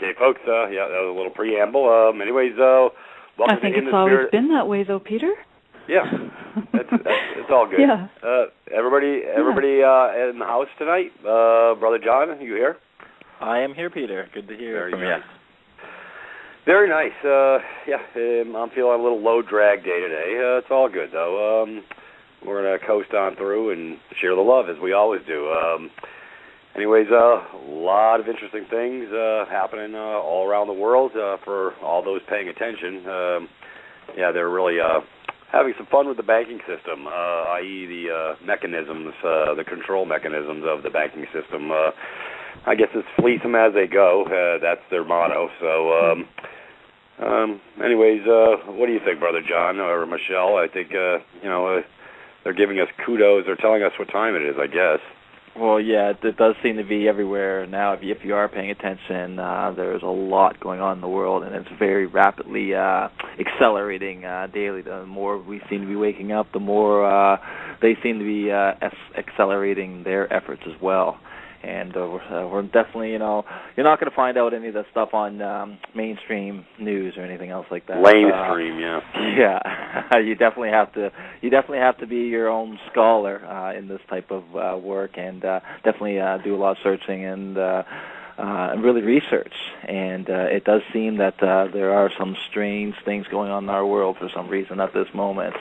Okay, folks. Yeah, that was a little preamble. Anyways, welcome I think to In it's the always Spirit. been that way, though, Peter. Yeah, it's all good. Yeah. Everybody in the house tonight. Brother John, are you here? I am here, Peter. Good to hear from you. Very nice. I'm feeling a little low drag day today. It's all good, though. We're going to coast on through and share the love, as we always do. Anyways, a lot of interesting things happening all around the world for all those paying attention. They're really having some fun with the banking system, i.e. the mechanisms, the control mechanisms of the banking system. I guess it's fleece them as they go. That's their motto. So, what do you think, Brother John or Michelle? I think, they're giving us kudos. They're telling us what time it is, I guess. Well, yeah, it does seem to be everywhere now. If you are paying attention, there's a lot going on in the world, and it's very rapidly accelerating daily. The more we seem to be waking up, the more they seem to be accelerating their efforts as well. And we're definitely, you're not going to find out any of the stuff on mainstream news or anything else like that. Mainstream, yeah. Yeah, you definitely have to be your own scholar in this type of work, and definitely do a lot of searching and really research. And it does seem that there are some strange things going on in our world for some reason at this moment.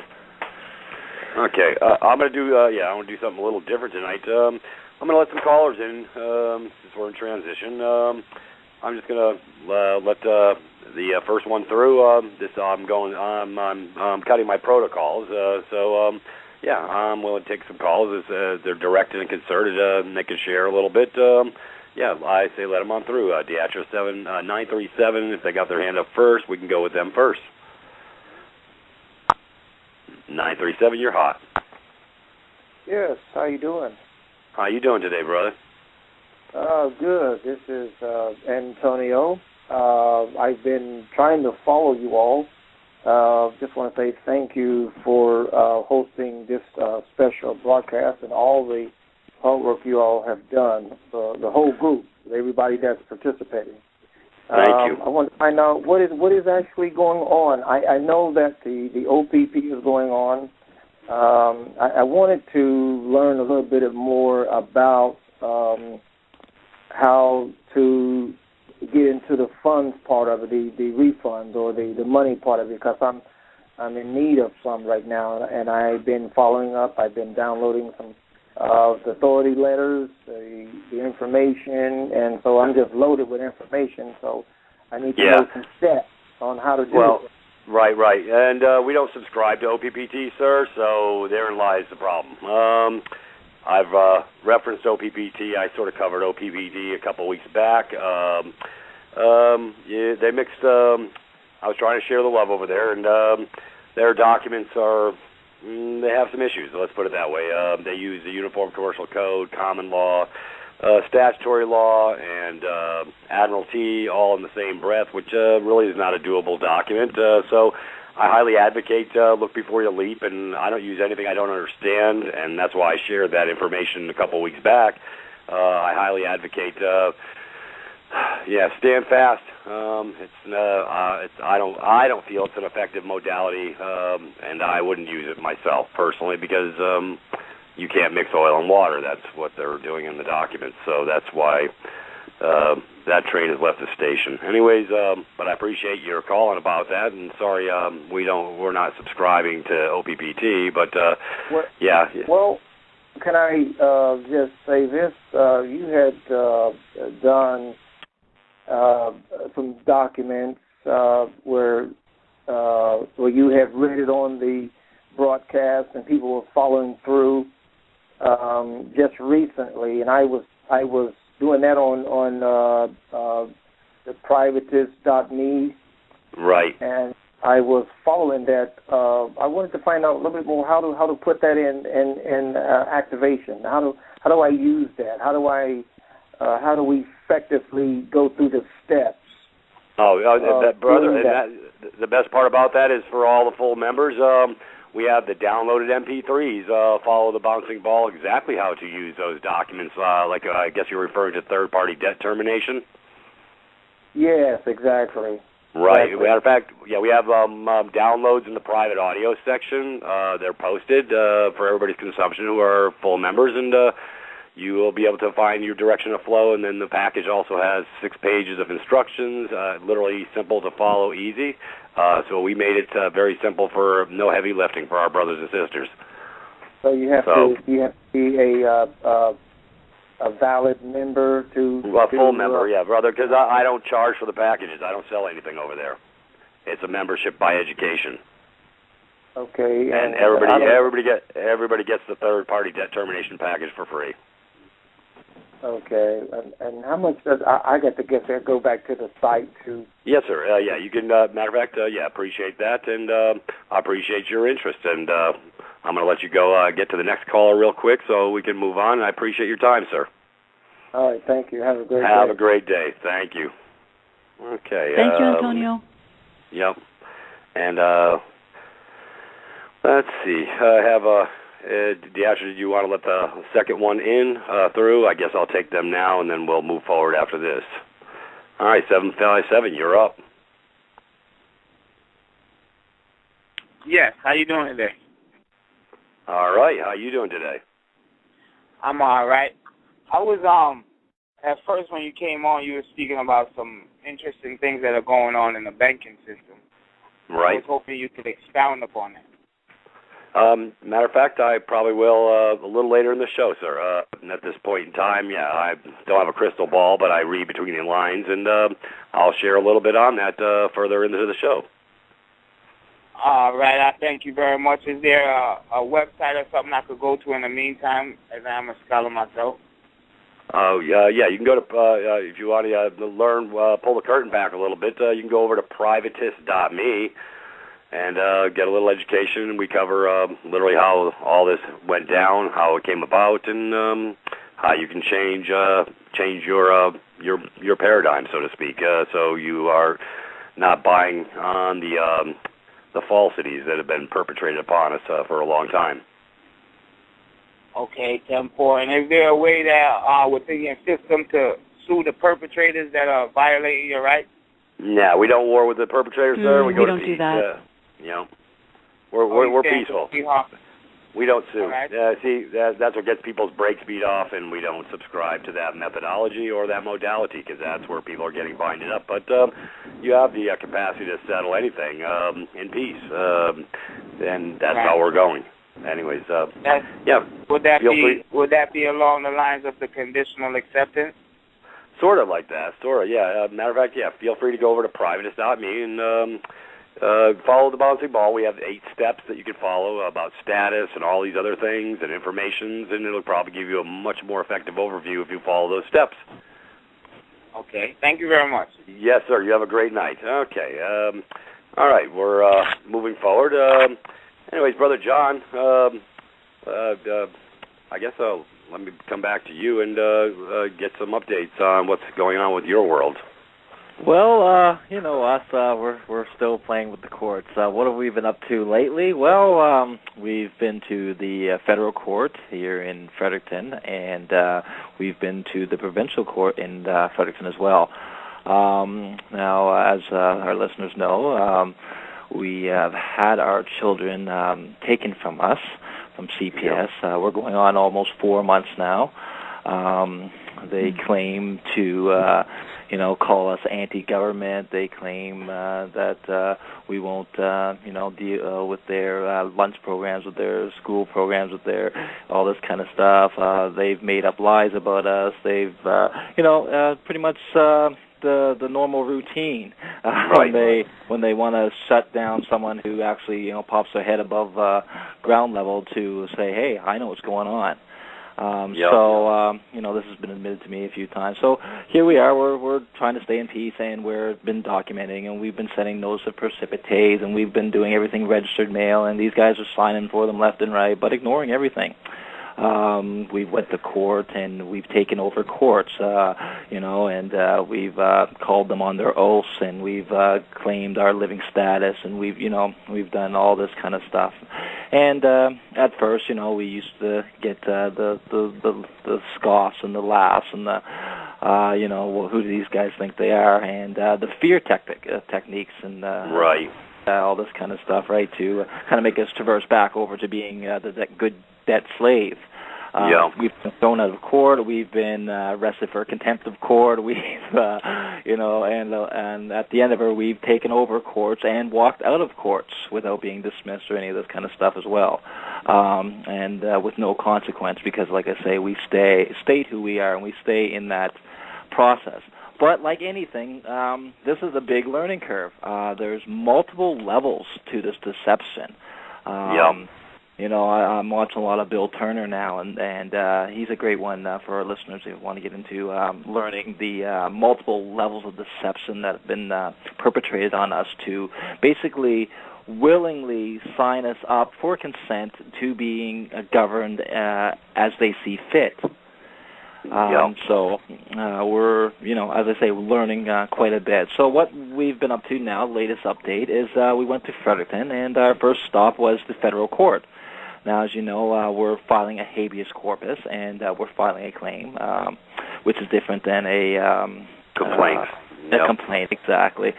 Okay, I'm going to do. I want to do something a little different tonight. I'm going to let some callers in since we're in transition. I'm just going to let the first one through. I'm cutting my protocols. I'm willing to take some calls. They're directed and concerted, and they can share a little bit. I say let them on through. Deatra 937. If they got their hand up first, we can go with them first. 937, you're hot. Yes, how you doing? How you doing today, brother? Good. This is Antonio. I've been trying to follow you all. Just want to say thank you for hosting this special broadcast and all the hard work you all have done, the whole group, everybody that's participating. Thank you. I want to find out what is actually going on. I know that the OPP is going on. I wanted to learn a little bit more about how to get into the funds part of it, the refunds or the money part of it, because I'm in need of some right now, and I've been following up. I've been downloading some the authority letters, the information, and so I'm just loaded with information. So I need to know some steps on how to do it. Right. And we don't subscribe to OPPT, sir, so therein lies the problem. I've referenced OPPT. I sort of covered OPPT a couple weeks back. They mixed... I was trying to share the love over there, and their documents are... they have some issues, let's put it that way. They use the Uniform Commercial Code, common law, statutory law, and admiralty all in the same breath, which really is not a doable document. So I highly advocate look before you leap, and I don't use anything I don't understand, and that's why I shared that information a couple weeks back. I highly advocate, stand fast. I don't feel it's an effective modality, and I wouldn't use it myself personally because you can't mix oil and water. That's what they're doing in the documents. So that's why that train has left the station. Anyways, but I appreciate your calling about that. And sorry, we're not subscribing to OPPT. But Well, can I just say this? You had done some documents where you have read it on the broadcast and people were following through just recently, and I was doing that on the privatist.me. Right. And I was following that. I wanted to find out a little bit more how to put that in activation. How do I use that? How do we effectively go through the steps? Brother, the best part about that is for all the full members, we have the downloaded MP3s, follow the bouncing ball, exactly how to use those documents. I guess you're referring to third-party debt termination? Yes, exactly. Right. Exactly. Matter of fact, yeah, we have downloads in the private audio section. They're posted for everybody's consumption who are full members, and you will be able to find your direction of flow. And then the package also has 6 pages of instructions, literally simple to follow, easy. So we made it very simple for no heavy lifting for our brothers and sisters. So you have to be a valid member to full member, yeah, brother. Because I don't charge for the packages. I don't sell anything over there. It's a membership by education. Okay. And everybody gets the third-party debt termination package for free. Okay. And how much does I got to go back to the site to? Yes, sir. Yeah, you can. Matter of fact, appreciate that, and I appreciate your interest. And I'm going to let you go get to the next caller real quick so we can move on. I appreciate your time, sir. All right. Thank you. Have a great day. Have a great day. Thank you. Okay. Thank you, Antonio. Yep. And let's see. Did you want to let the second one in through? I guess I'll take them now, and then we'll move forward after this. All right, 757, you're up. Yes, how you doing today? All right, how you doing today? I'm all right. I was at first when you came on, you were speaking about some interesting things that are going on in the banking system. Right. I was hoping you could expound upon that. Matter of fact, I probably will a little later in the show, sir. At this point in time, I don't have a crystal ball, but I read between the lines, and I'll share a little bit on that further into the show. All right, I thank you very much. Is there a website or something I could go to in the meantime, as I'm a scholar myself? Oh, yeah, you can go to, if you want to learn, pull the curtain back a little bit, you can go over to privatist.me and get a little education. We cover literally how all this went down, how it came about, and how you can change your paradigm, so to speak, so you are not buying on the falsities that have been perpetrated upon us for a long time. Okay, 10-4. And is there a way that within your system to sue the perpetrators that are violating your rights? No, we don't war with the perpetrators, sir. We don't to do peace. that. We're peaceful. We don't sue. Right. See, that's what gets people's brakes beat off, and we don't subscribe to that methodology or that modality because that's where people are getting binded up. But you have the capacity to settle anything in peace, and that's how we're going. Anyways, Would that be along the lines of the conditional acceptance? Sort of like that. Sort of, yeah. Matter of fact, feel free to go over to privatist.me and follow the bouncing ball. We have 8 steps that you can follow about status and all these other things and informations, and it'll probably give you a much more effective overview if you follow those steps. Okay. Thank you very much. Yes, sir. You have a great night. Okay. All right. We're moving forward. Anyways, Brother John, I guess let me come back to you and get some updates on what's going on with your world. Well, you know us, we're still playing with the courts. What have we been up to lately? Well, we've been to the federal court here in Fredericton, and we've been to the provincial court in Fredericton as well. Now, as our listeners know, we have had our children taken from us, from CPS. We're going on almost 4 months now. They claim to, call us anti-government. They claim that we won't, deal with their lunch programs, with their school programs, with their all this kind of stuff. They've made up lies about us. They've, pretty much the normal routine when they want to shut down someone who actually pops their head above ground level to say, hey, I know what's going on. So this has been admitted to me a few times. So here we are. We're trying to stay in peace, and we've been documenting, and we've been sending notice of precipitates, and we've been doing everything registered mail, and these guys are signing for them left and right, but ignoring everything. We went to court, and we've taken over courts, and we've called them on their oaths, and we've claimed our living status, and we've done all this kind of stuff. And at first, we used to get the scoffs and the laughs and the well, who do these guys think they are, and the fear techniques and right. All this kind of stuff, right, to kind of make us traverse back over to being the good debt slave. We've been thrown out of court. We've been arrested for contempt of court. We've, and at the end of it, we've taken over courts and walked out of courts without being dismissed or any of this kind of stuff as well, and with no consequence because, like I say, we state who we are and we stay in that process. But like anything, this is a big learning curve. There's multiple levels to this deception. I'm watching a lot of Bill Turner now, and he's a great one for our listeners who want to get into learning the multiple levels of deception that have been perpetrated on us to basically willingly sign us up for consent to being governed as they see fit. So we're, as I say, learning quite a bit. So what we've been up to now, latest update, is we went to Fredericton, and our first stop was the federal court. Now, as you know, we're filing a habeas corpus, and we're filing a claim, which is different than a complaint. A complaint, exactly.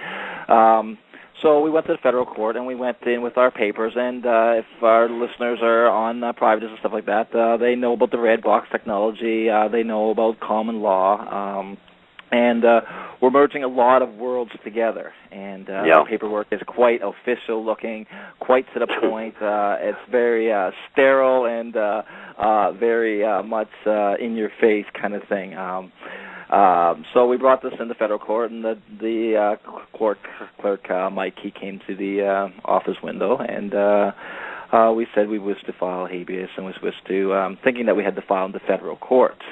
So we went to the federal court, and we went in with our papers, and if our listeners are on privates and stuff like that, they know about the red box technology, they know about common law, and we're merging a lot of worlds together, and our paperwork is quite official-looking, quite to the point. It's very sterile and very much in-your-face kind of thing. So we brought this into federal court, and the court clerk, Mike, he came to the office window, and we said we wished to file habeas, and we wished to, thinking that we had to file in the federal court.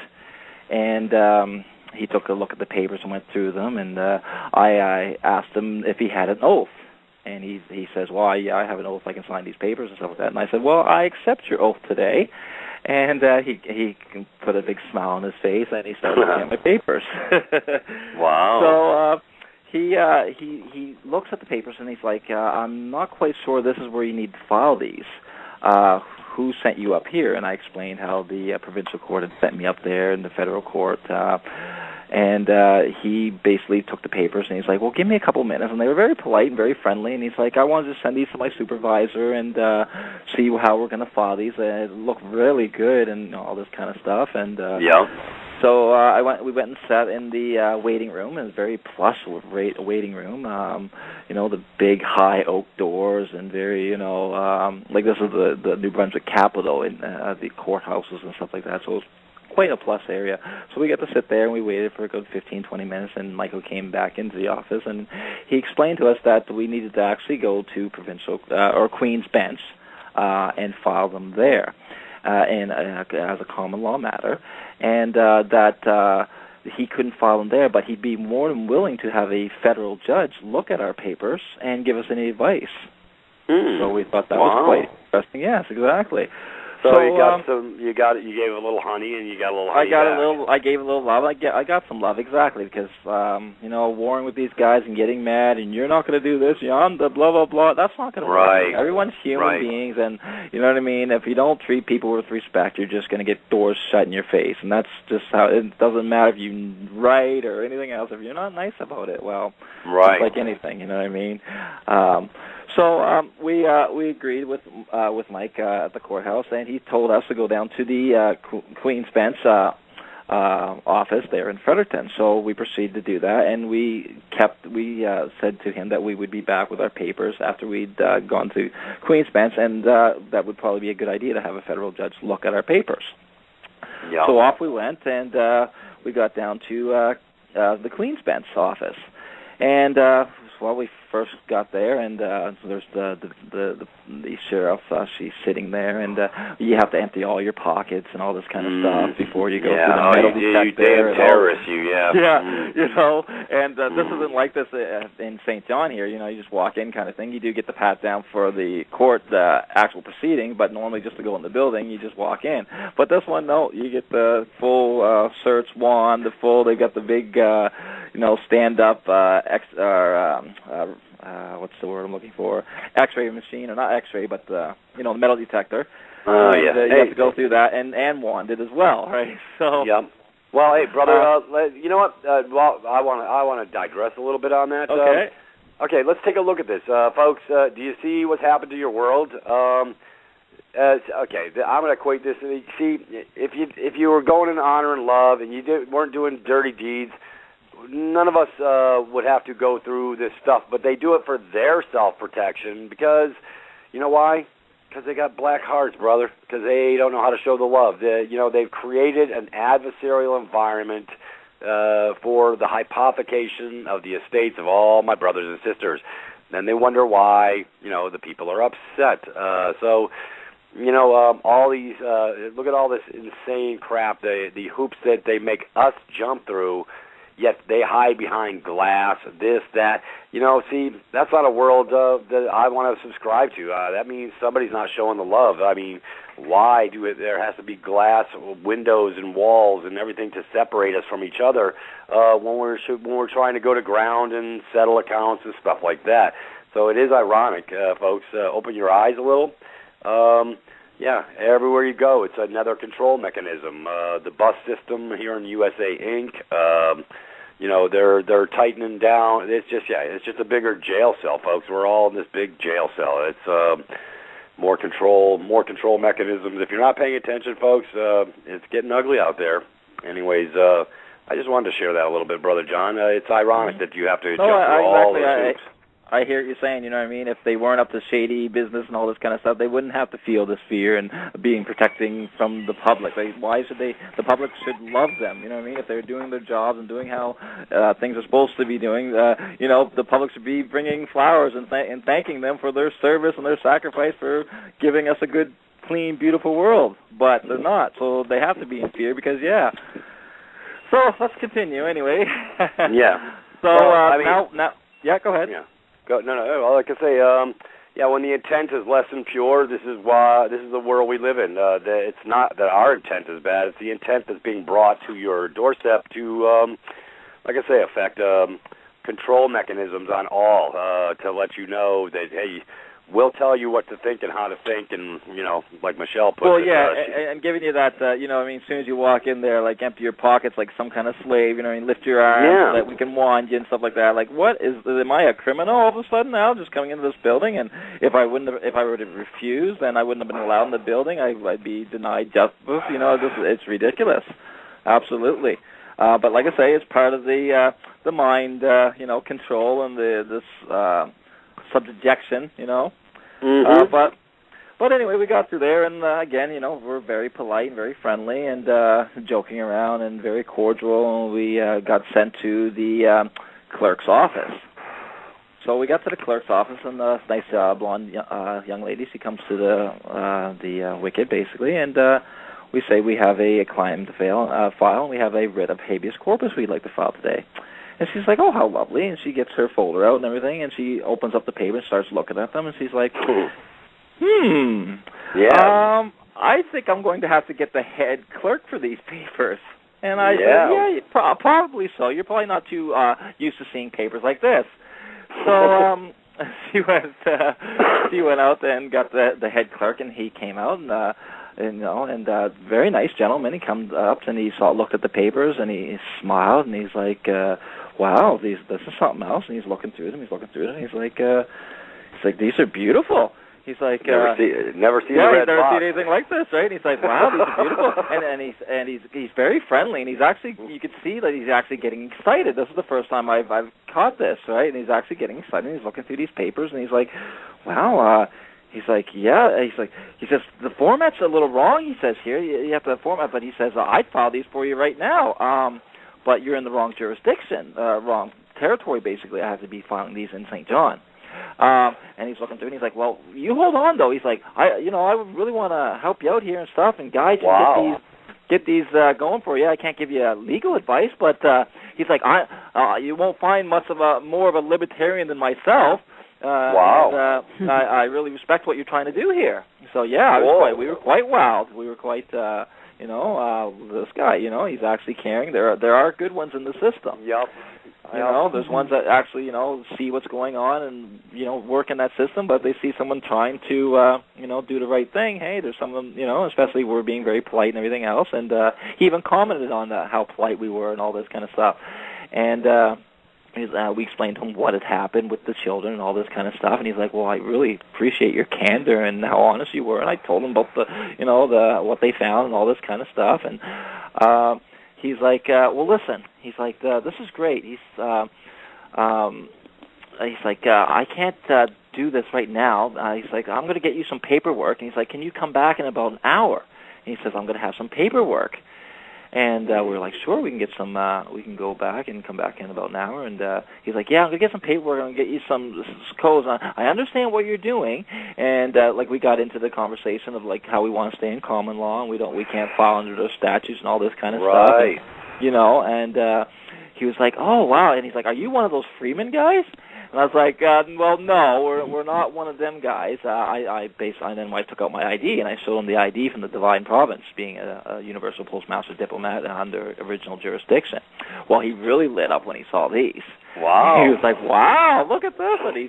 And he took a look at the papers and went through them, and I asked him if he had an oath. And he says, well, I have an oath, I can sign these papers and stuff like that. And I said, well, I accept your oath today. And he put a big smile on his face, and he started looking at my papers. Wow. So he looks at the papers, and he's like, I'm not quite sure this is where you need to file these. Who sent you up here? And I explained how the provincial court had sent me up there in the federal court. And he basically took the papers, and he's like, well, give me a couple minutes. And they were very polite and very friendly, and he's like, I wanted to send these to my supervisor and see how we're going to file these. It looked really good and all this kind of stuff. And so we went and sat in the waiting room. It was a very plush waiting room. The big high oak doors and very, like this is the New Brunswick Capitol in the courthouses and stuff like that. So it was quite a plus area. So we got to sit there, and we waited for a good 15, 20 minutes, and Michael came back into the office, and he explained to us that we needed to actually go to provincial or Queen's Bench and file them there as a common law matter, and that he couldn't file them there, but he'd be more than willing to have a federal judge look at our papers and give us any advice. So we thought that was quite interesting. Yes, exactly. So you got you gave a little honey, and you got a little honey I gave a little love. I got some love, exactly, because warring with these guys and getting mad, and you're not going to do this, I'm the blah blah blah. That's not going to work. Everyone's human beings, and you know what I mean. If you don't treat people with respect, you're just going to get doors shut in your face, and that's just how. It doesn't matter if you write or anything else. If you're not nice about it, well, it's like anything, you know what I mean. So we agreed with Mike at the courthouse, and he told us to go down to the Queen's Bench office there in Fredericton. So we proceeded to do that, and we said to him that we would be back with our papers after we'd gone to Queen's Bench, and that would probably be a good idea to have a federal judge look at our papers. So off we went, and we got down to the Queen's Bench office, and we first got there, and there's the sheriff. She's sitting there, and you have to empty all your pockets and all this kind of stuff before you go through the metal detector. You damn terrorist, you. And this isn't like this in St. John here. You just walk in kind of thing. You do get the pat down for the court, the actual proceeding, but normally just to go in the building, you just walk in. But this one, no, you get the full search wand, they got the big, stand-up what's the word I'm looking for? X-ray machine, or not X-ray, but the metal detector. You have to go through that, and wanded as well, right? So Well, hey, brother, you know what? Well, I want to digress a little bit on that. Okay. Okay, let's take a look at this, folks. Do you see what's happened to your world? Okay, I'm going to equate this. See, if you were going in honor and love, and you weren't doing dirty deeds, none of us would have to go through this stuff. But they do it for their self-protection because, you know why? Because they got black hearts, brother. Because they don't know how to show the love. They've created an adversarial environment for the hypothecation of the estates of all my brothers and sisters. Then they wonder why, the people are upset. All these, look at all this insane crap, the hoops that they make us jump through, yet they hide behind glass, this, that. See, that's not a world that I want to subscribe to. That means somebody's not showing the love. I mean, why there has to be glass windows and walls and everything to separate us from each other when we're trying to go to ground and settle accounts and stuff like that? So it is ironic, folks. Open your eyes a little. Everywhere you go, it's another control mechanism. The bus system here in USA Inc., they're tightening down. It's just a bigger jail cell, folks. We're all in this big jail cell. It's more control mechanisms. If you're not paying attention, folks, it's getting ugly out there. Anyways, I just wanted to share that a little bit, Brother John. It's ironic that you have to jump through all those hoops. I hear what you're saying, you know what I mean? If they weren't up to shady business and all this kind of stuff, they wouldn't have to feel this fear and being protecting from the public. Why should they? The public should love them, you know what I mean? If they're doing their jobs and doing how things are supposed to be doing, the public should be bringing flowers and thanking them for their service and their sacrifice for giving us a good, clean, beautiful world. But they're not, so they have to be in fear because, So let's continue anyway. Yeah. So now, go ahead. Yeah. No. All I can say, when the intent is less than pure, this is the world we live in. It's not that our intent is bad; it's the intent that's being brought to your doorstep to, affect control mechanisms on all to let you know that hey, we'll tell you what to think and how to think, and like Michelle put it. Well, and giving you that, as soon as you walk in there, empty your pockets like some kind of slave, lift your arms so that we can wand you and stuff like that. Am I a criminal all of a sudden now, just coming into this building? And if I were to refuse, then I wouldn't have been allowed in the building. I'd be denied justice. It's ridiculous, absolutely. But like I say, it's part of the mind, control and this subjection, Mm-hmm. But anyway, we got through there, and again, we're very polite and very friendly and joking around and very cordial. And we got sent to the clerk's office. So we got to the clerk's office, and this nice blonde young lady, she comes to the wicket basically, and we say we have a claim to file, and we have a writ of habeas corpus we'd like to file today. And she's like, oh, how lovely. And she gets her folder out and everything, and she opens up the paper and starts looking at them, and she's like, Yeah. I think I'm going to have to get the head clerk for these papers. And I said, probably so. You're probably not too used to seeing papers like this. So she went out and got the head clerk, and he came out, and very nice gentleman. He comes up and he looked at the papers, and he smiled, and he's like, wow, this is something else. And he's looking through them. And he's like, these are beautiful. He's like, never seen never seen anything like this, right? And he's like, wow, these are beautiful. and he's very friendly, and you could see that he's actually getting excited. This is the first time I've caught this, right? And he's actually getting excited. And he's looking through these papers, and he's like, wow. He's like, he says, the format's a little wrong, he says here. You have to format, but he says, I'd file these for you right now. But you're in the wrong jurisdiction, wrong territory, basically. I have to be filing these in St. John. And he's looking through, and he's like, well, you hold on, though. He's like, I really want to help you out here and stuff and guide you and get these going for you. I can't give you legal advice, but he's like, you won't find much of more of a libertarian than myself. Wow. And, I really respect what you're trying to do here. So, we were quite wowed. We were quite, this guy, he's actually caring. There are good ones in the system. Yep. You know, there's ones that actually, you know, see what's going on and, you know, work in that system, but they see someone trying to, you know, do the right thing. Hey, there's some of them, you know, especially we're being very polite and everything else. And he even commented on how polite we were and all this kind of stuff. And we explained to him what had happened with the children and all this kind of stuff. And he's like, well, I really appreciate your candor and how honest you were. And I told him about what they found and all this kind of stuff. And he's like, well, listen. He's like, this is great. He's like, I can't do this right now. He's like, I'm going to get you some paperwork. And he's like, can you come back in about an hour? And he says, I'm going to have some paperwork. And we're like, sure, we can get some. We can go back and come back in about an hour. And he's like, yeah, I'm gonna get some paperwork. I'm gonna get you some codes. I understand what you're doing. And like we got into the conversation of like how we want to stay in common law and we can't file under those statutes and all this kind of stuff. Right. And, you know, and he was like, oh wow. And he's like, are you one of those Freeman guys? And I was like, well, no, we're not one of them guys. And then I took out my ID, and I showed him the ID from the Divine Province, being a Universal Postmaster diplomat under original jurisdiction. Well, he really lit up when he saw these. Wow. He was like, wow, look at this. And he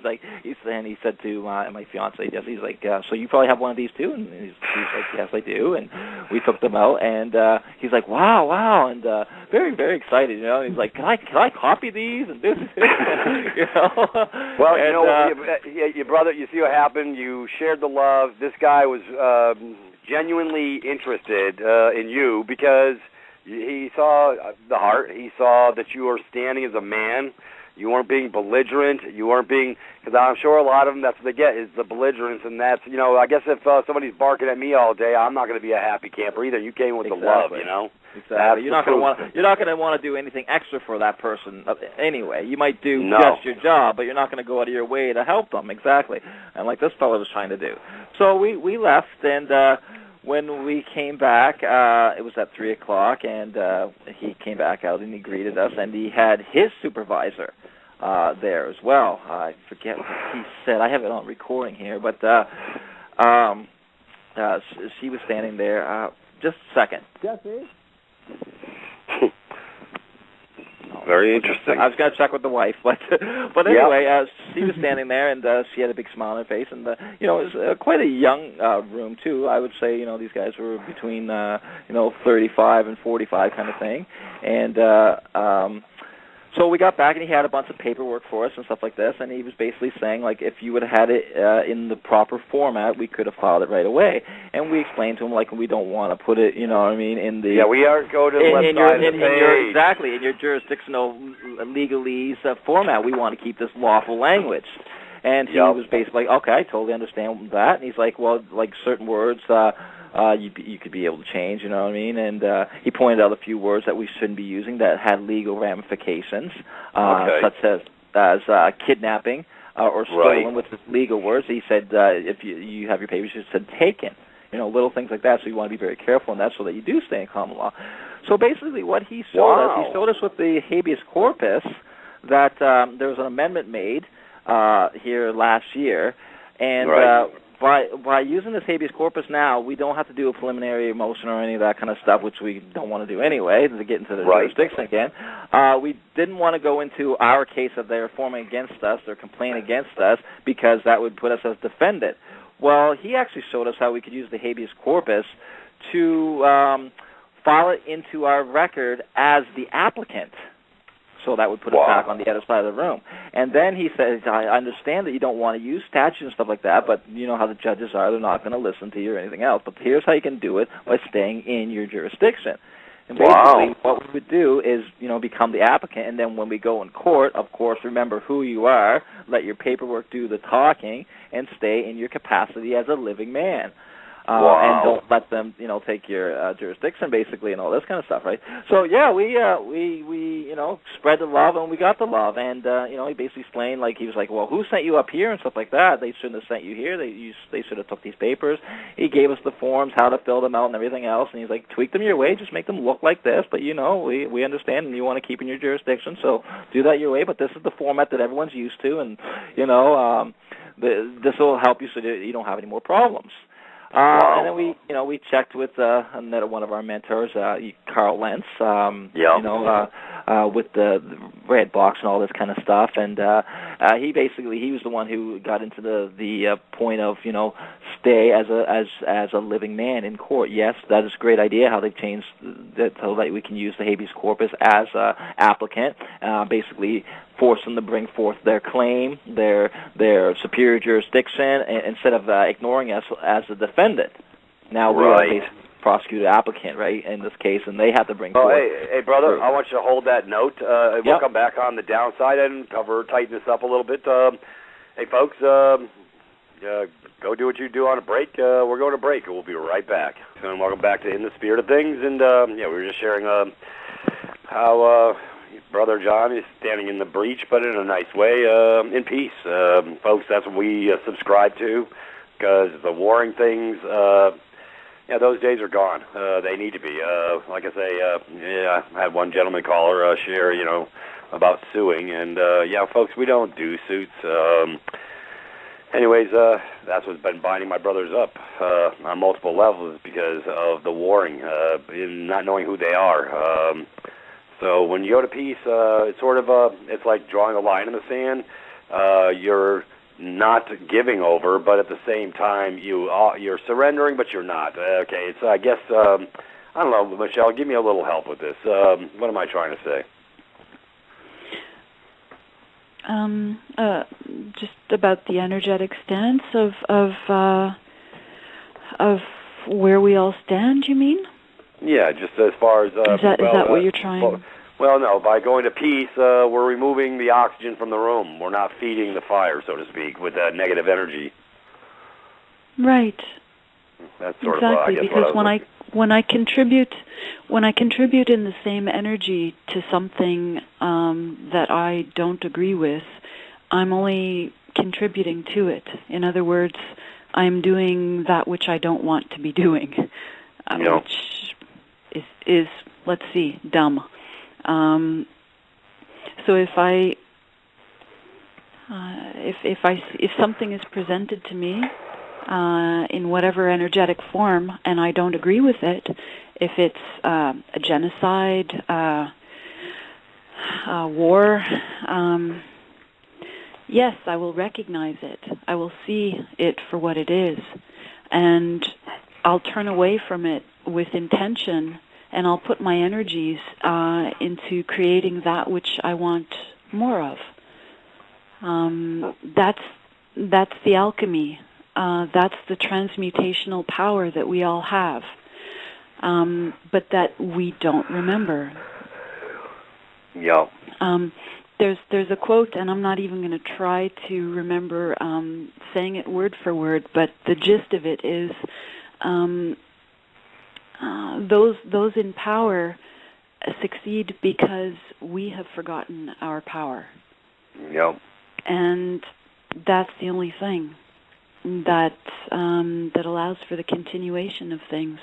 said to my fiance, yes, he's like, so you probably have one of these too? And he's like, yes, I do. And we took them out, and he's like, wow, and very, very excited, you know. And he's like, can I copy these and do this? You know. Well, you know, your brother, you see what happened. You shared the love. This guy was genuinely interested in you because he saw the heart. He saw that you were standing as a man. You weren't being belligerent. You weren't being, because I'm sure a lot of them, that's what they get, is the belligerence, and that's, you know, I guess if somebody's barking at me all day, I'm not going to be a happy camper either. You came with the love, you know. Exactly. You're not going to want to do anything extra for that person anyway. You might do just your job, but you're not going to go out of your way to help them. Exactly. And like this fellow was trying to do. So we left, and when we came back, it was at 3 o'clock, and he came back out and he greeted us, and he had his supervisor there as well. I forget what he said. I have it on recording here, but she was standing there. Just a second. Jesse? Very interesting. I was going to check with the wife, but anyway, she was standing there, and she had a big smile on her face, and you know, it was quite a young room too. I would say, you know, these guys were between 35 and 45 kind of thing, and so we got back, and he had a bunch of paperwork for us and stuff like this, and he was basically saying, like, if you would have had it in the proper format, we could have filed it right away. And we explained to him, like, we don't want to put it, you know what I mean, in the... Yeah, we are go to the left side of the page. Exactly, in your jurisdictional legalese format. We want to keep this lawful language. And he was basically like, okay, I totally understand that. And he's like, well, like certain words... you could be able to change, you know what I mean? And he pointed out a few words that we shouldn't be using that had legal ramifications, such as kidnapping or stolen, which is legal words. He said if you have your papers, you said taken, you know, little things like that. So you want to be very careful in that so that you do stay in common law. So basically what he showed us with the habeas corpus that there was an amendment made here last year, and by using this habeas corpus now, we don't have to do a preliminary motion or any of that kind of stuff, which we don't want to do anyway, to get into the jurisdiction again. We didn't want to go into our case of their forming against us, their complaint against us, because that would put us as defendant. Well, he actually showed us how we could use the habeas corpus to file it into our record as the applicant. So that would put us back on the other side of the room. And then he says, I understand that you don't want to use statutes and stuff like that, but you know how the judges are. They're not going to listen to you or anything else. But here's how you can do it by staying in your jurisdiction. And basically what we would do is, you know, become the applicant, and then when we go in court, of course, remember who you are, let your paperwork do the talking, and stay in your capacity as a living man. And don't let them, you know, take your jurisdiction, basically, and all this kind of stuff, right? So yeah, we you know, spread the love, and we got the love, and you know, he basically explained, like, he was like, well, who sent you up here and stuff like that? They shouldn't have sent you here. They should have took these papers. He gave us the forms, how to fill them out, and everything else, and he's like, tweak them your way, just make them look like this, but you know, we understand, and you want to keep in your jurisdiction, so do that your way. But this is the format that everyone's used to, and you know, this will help you so that you don't have any more problems. And then we checked with another one of our mentors, Carl Lentz. You know, with the red box and all this kind of stuff. And he was the one who got into the point of, stay as a living man in court. Yes, that is a great idea how they've changed that so that we can use the habeas corpus as a applicant, basically force them to bring forth their claim, their superior jurisdiction, instead of ignoring us as a defendant. Now we are the prosecutor applicant, right, in this case, and they have to bring forth. Hey, brother, I want you to hold that note. We'll come back on the downside and tighten this up a little bit. Hey, folks, go do what you do on a break. We're going to break, and we'll be right back. And welcome back to In the Spirit of Things. And, we were just sharing how Brother John is standing in the breach, but in a nice way, in peace. Folks, that's what we subscribe to, because the warring things, those days are gone. They need to be. Like I say, I had one gentleman caller share, about suing, and, folks, we don't do suits. Anyways, that's what's been binding my brothers up on multiple levels because of the warring, in not knowing who they are. So when you go to peace, it's sort of it's like drawing a line in the sand. You're not giving over, but at the same time you're surrendering, but you're not. Okay, it's I guess I don't know, Michelle. Give me a little help with this. What am I trying to say? Just about the energetic stance of where we all stand. You mean? Yeah, just as far as is that what you're trying? Well, no. By going to peace, we're removing the oxygen from the room. We're not feeding the fire, so to speak, with that negative energy. Right. That's sort exactly, of because when I contribute in the same energy to something that I don't agree with, I'm only contributing to it. In other words, I'm doing that which I don't want to be doing, which is let's see, dumb. So if something is presented to me in whatever energetic form, and I don't agree with it, if it's a genocide, war, yes, I will recognize it. I will see it for what it is, and I'll turn away from it with intention, and I'll put my energies into creating that which I want more of. That's the alchemy. That's the transmutational power that we all have, but that we don't remember. Yeah. There's a quote, and I'm not even going to try to remember saying it word for word, but the gist of it is those in power succeed because we have forgotten our power. Yep. And that's the only thing that allows for the continuation of things.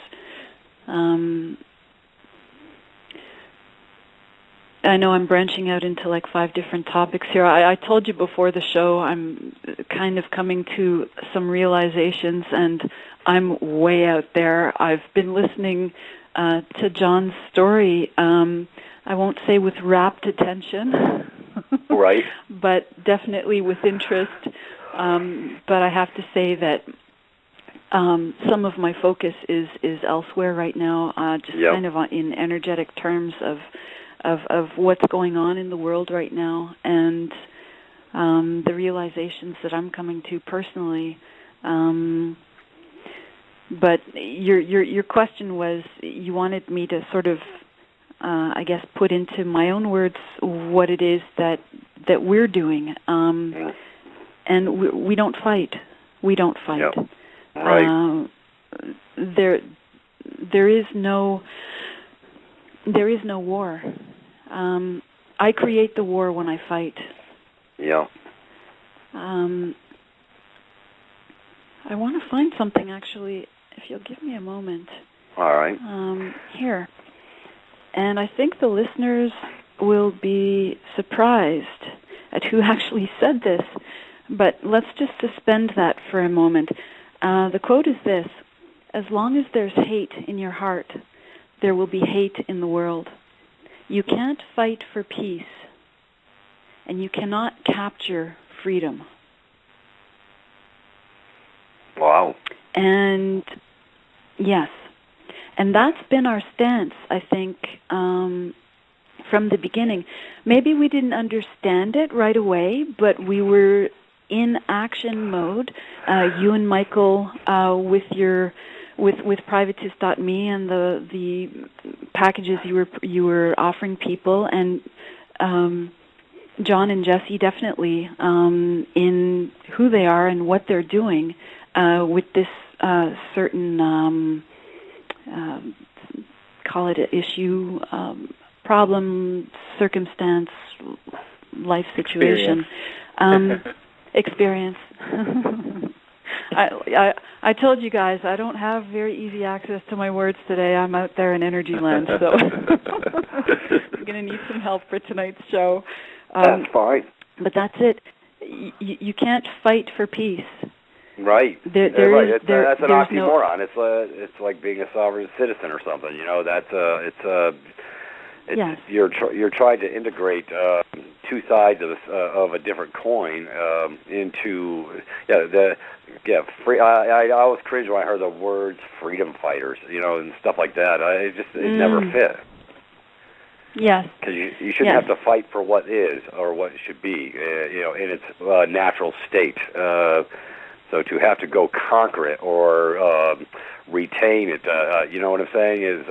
I know I'm branching out into like 5 different topics here. I told you before the show I'm kind of coming to some realizations, and I'm way out there. I've been listening to John's story, I won't say with rapt attention, right, but definitely with interest. But I have to say that some of my focus is elsewhere right now, kind of in energetic terms of what's going on in the world right now, and the realizations that I'm coming to personally. But your question was, you wanted me to sort of, I guess, put into my own words what it is that we're doing, and we don't fight. We don't fight. Yep. Right. There is no war. I create the war when I fight. Yeah. I want to find something, actually, if you'll give me a moment. All right. Here. And I think the listeners will be surprised at who actually said this, but let's just suspend that for a moment. The quote is this: "As long as there's hate in your heart, there will be hate in the world. You can't fight for peace, and you cannot capture freedom. Wow. And yes, and that's been our stance, I think, from the beginning. Maybe we didn't understand it right away, but we were in action mode. You and Michael, with privatist.me and the packages you were offering people, and John and Jesse definitely in who they are and what they're doing with this certain call it an issue, problem, circumstance, life situation, experience. I told you guys I don't have very easy access to my words today. I'm out there in energy land, so I'm going to need some help for tonight's show. That's fine. But that's it. You can't fight for peace. Right. That's an oxymoron. It's like being a sovereign citizen or something. You know, yes. You're trying to integrate two sides of a different coin into free. I always cringe when I heard the words freedom fighters, you know, and stuff like that. It never fit. Yes. Because you shouldn't have to fight for what is or what should be, you know, in its natural state. So to have to go conquer it or retain it, you know what I'm saying, is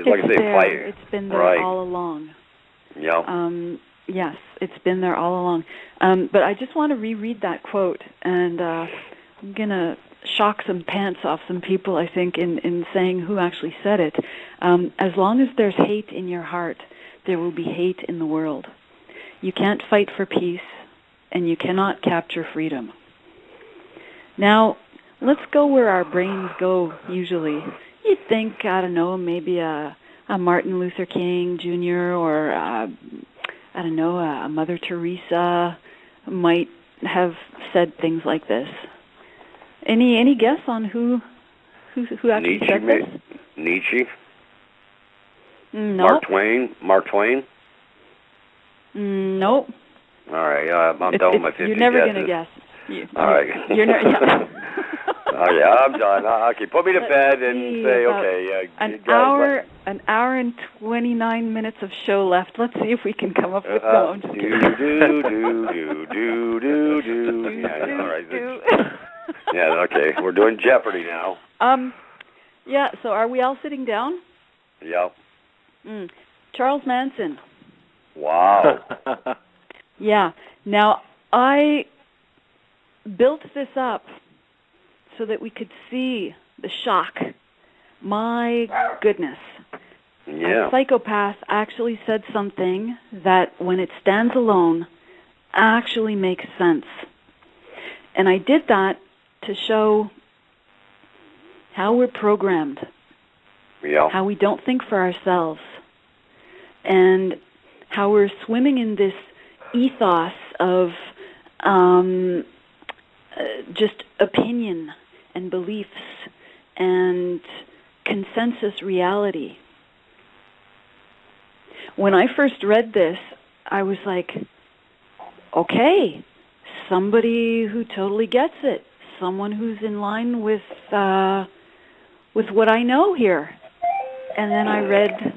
like I say, fight. It's been there all along. Yeah. Yes, it's been there all along. But I just want to reread that quote, and I'm going to shock some pants off some people, I think, in saying who actually said it. As long as there's hate in your heart, there will be hate in the world. You can't fight for peace, and you cannot capture freedom. Now, let's go where our brains go usually. You'd think, I don't know, maybe a Martin Luther King Jr. or, I don't know, a Mother Teresa might have said things like this. Any guess on who actually said this? Nietzsche? No. Mark Twain? Nope. All right, I'm done with my 50 You're never guesses. going to guess. All right. You're never. Yeah. Oh yeah, I'm done. Okay, put me to bed and say okay. An hour and 29 minutes of show left. Let's see if we can come up with no. I'm just kidding. Do. Yeah, all right. Yeah, okay. We're doing Jeopardy now. Yeah. So are we all sitting down? Yep. Charles Manson. Wow. Yeah. Now I built this up so that we could see the shock. My goodness. Yeah. A psychopath actually said something that, when it stands alone, actually makes sense. And I did that to show how we're programmed, how we don't think for ourselves, and how we're swimming in this ethos of just opinion and beliefs and consensus reality. When I first read this, I was like, okay, somebody who totally gets it, someone who's in line with what I know here. And then I read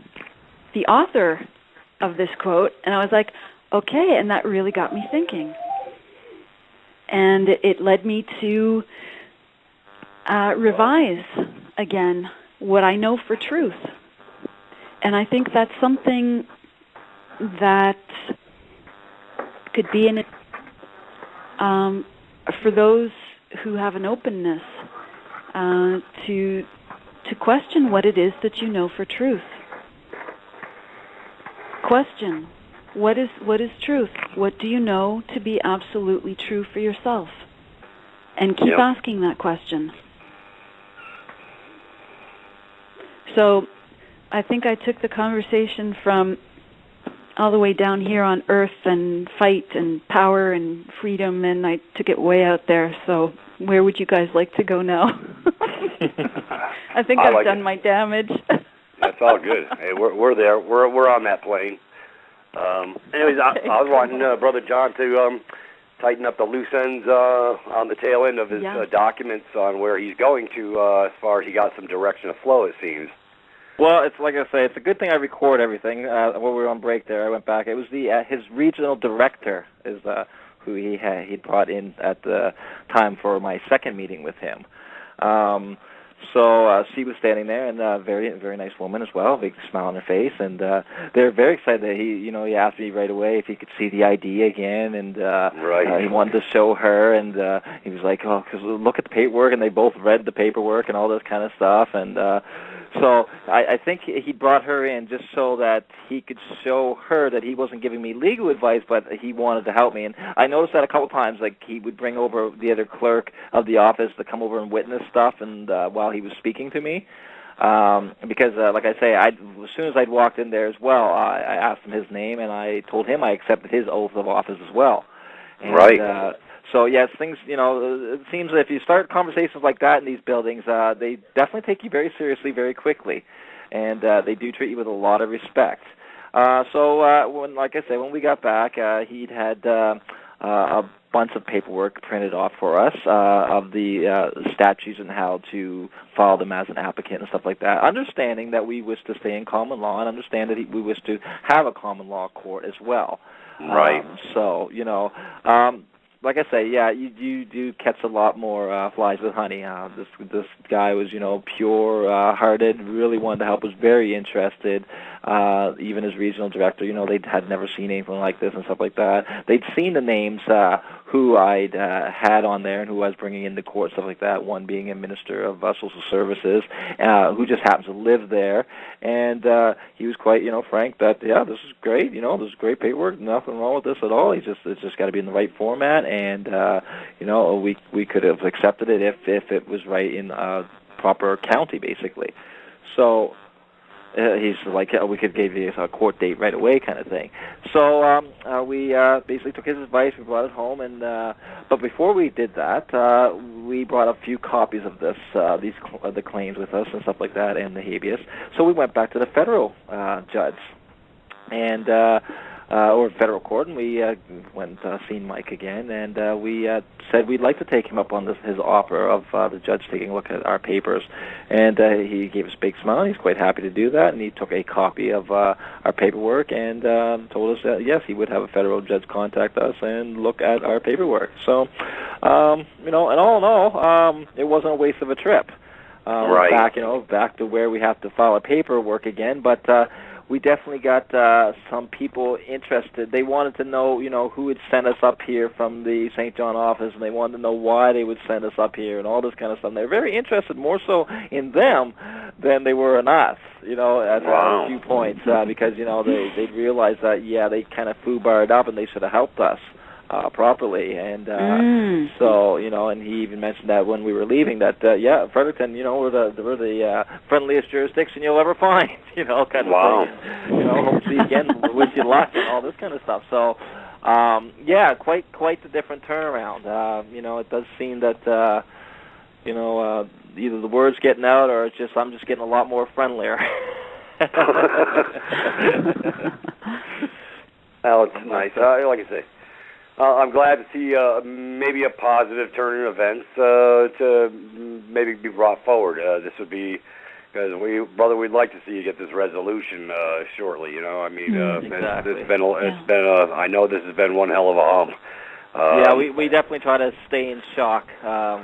the author of this quote, and I was like, okay, and that really got me thinking. And it led me to revise again what I know for truth. And I think that's something that could be in it for those who have an openness to question what it is that you know for truth. Question. What is truth? What do you know to be absolutely true for yourself? And keep asking that question. So I think I took the conversation from all the way down here on Earth and fight and power and freedom, and I took it way out there. So where would you guys like to go now? I think I've done my damage. That's it's all good. Hey, we're there. We're on that plane. Anyways, I was wanting Brother John to tighten up the loose ends on the tail end of his documents on where he's going to, as far as he got some direction of flow, it seems. Well, it's like I say, it's a good thing I record everything. When we were on break there, I went back. It was his regional director is who he'd brought in at the time for my second meeting with him. So she was standing there, and very, very nice woman as well, big smile on her face, and they're very excited that he asked me right away if he could see the ID again, and he wanted to show her, and he was like, oh, because look at the paperwork, and they both read the paperwork and all this kind of stuff, and so I think he brought her in just so that he could show her that he wasn't giving me legal advice, but he wanted to help me. And I noticed that a couple times, like he would bring over the other clerk of the office to come over and witness stuff, and while he was speaking to me, because like I say, as soon as I'd walked in there as well, I asked him his name, and I told him I accepted his oath of office as well. And, right. So, yes, things, it seems that if you start conversations like that in these buildings, they definitely take you very seriously very quickly, and they do treat you with a lot of respect. Like I said, when we got back, he'd had a bunch of paperwork printed off for us of the statutes and how to file them as an applicant and stuff like that, understanding that we wish to stay in common law and understand that we wish to have a common law court as well. Right. Like I say, yeah, you do catch a lot more flies with honey. This guy was, pure-hearted, really wanted to help, was very interested. Even as regional director, they had never seen anything like this and stuff like that. They'd seen the names who I'd had on there and who I was bringing into court, stuff like that, one being a minister of social services who just happens to live there. And he was quite, frank that, yeah, this is great, this is great paperwork, nothing wrong with this at all. It's just got to be in the right format, and, we could have accepted it if it was right in a proper county, basically. So he's like, we could give you a court date right away kind of thing. So we basically took his advice, we brought it home, and but before we did that, we brought a few copies of the claims with us and stuff like that, and the habeas. So we went back to the federal judge, and or federal court, and we went seen Mike again, and we said we'd like to take him up on his offer of the judge taking a look at our papers, and he gave us a big smile. He's quite happy to do that, and he took a copy of our paperwork and told us that yes, he would have a federal judge contact us and look at our paperwork. So, and all in all, it wasn't a waste of a trip. Right. Back to where we have to file our paperwork again, but we definitely got some people interested. They wanted to know, who had sent us up here from the St. John office, and they wanted to know why they would send us up here and all this kind of stuff. And they're very interested, more so in them than they were in us, at a few points, because, they realized that, they kind of foobarred up and they should have helped us properly. And so, and he even mentioned that when we were leaving that, Fredericton, we're the friendliest jurisdiction you'll ever find, kind of thing. Hope to see you again, wish you luck, and all this kind of stuff. So, quite the different turnaround. It does seem that, either the word's getting out or I'm just getting a lot more friendlier. Well, it's nice. Like I say, I'm glad to see maybe a positive turn in events to maybe be brought forward. This would be, because we'd like to see you get this resolution shortly. Exactly. I know this has been one hell of a hump. We definitely try to stay in shock.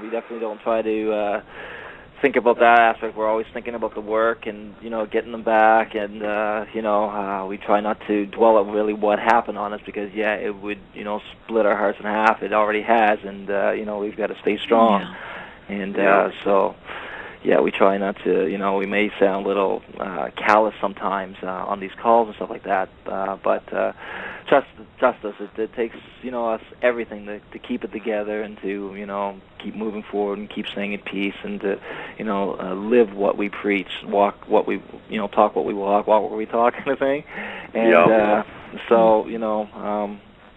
We definitely don't try to think about that aspect. We're always thinking about the work and getting them back, and we try not to dwell on really what happened on us, because it would split our hearts in half. It already has, and we've got to stay strong. And so we try not to, we may sound a little callous sometimes on these calls and stuff like that, but trust us, it takes, us everything to keep it together and to, keep moving forward and keep staying at peace and to, live what we preach, walk what we, talk what we walk what we talk kind of thing. And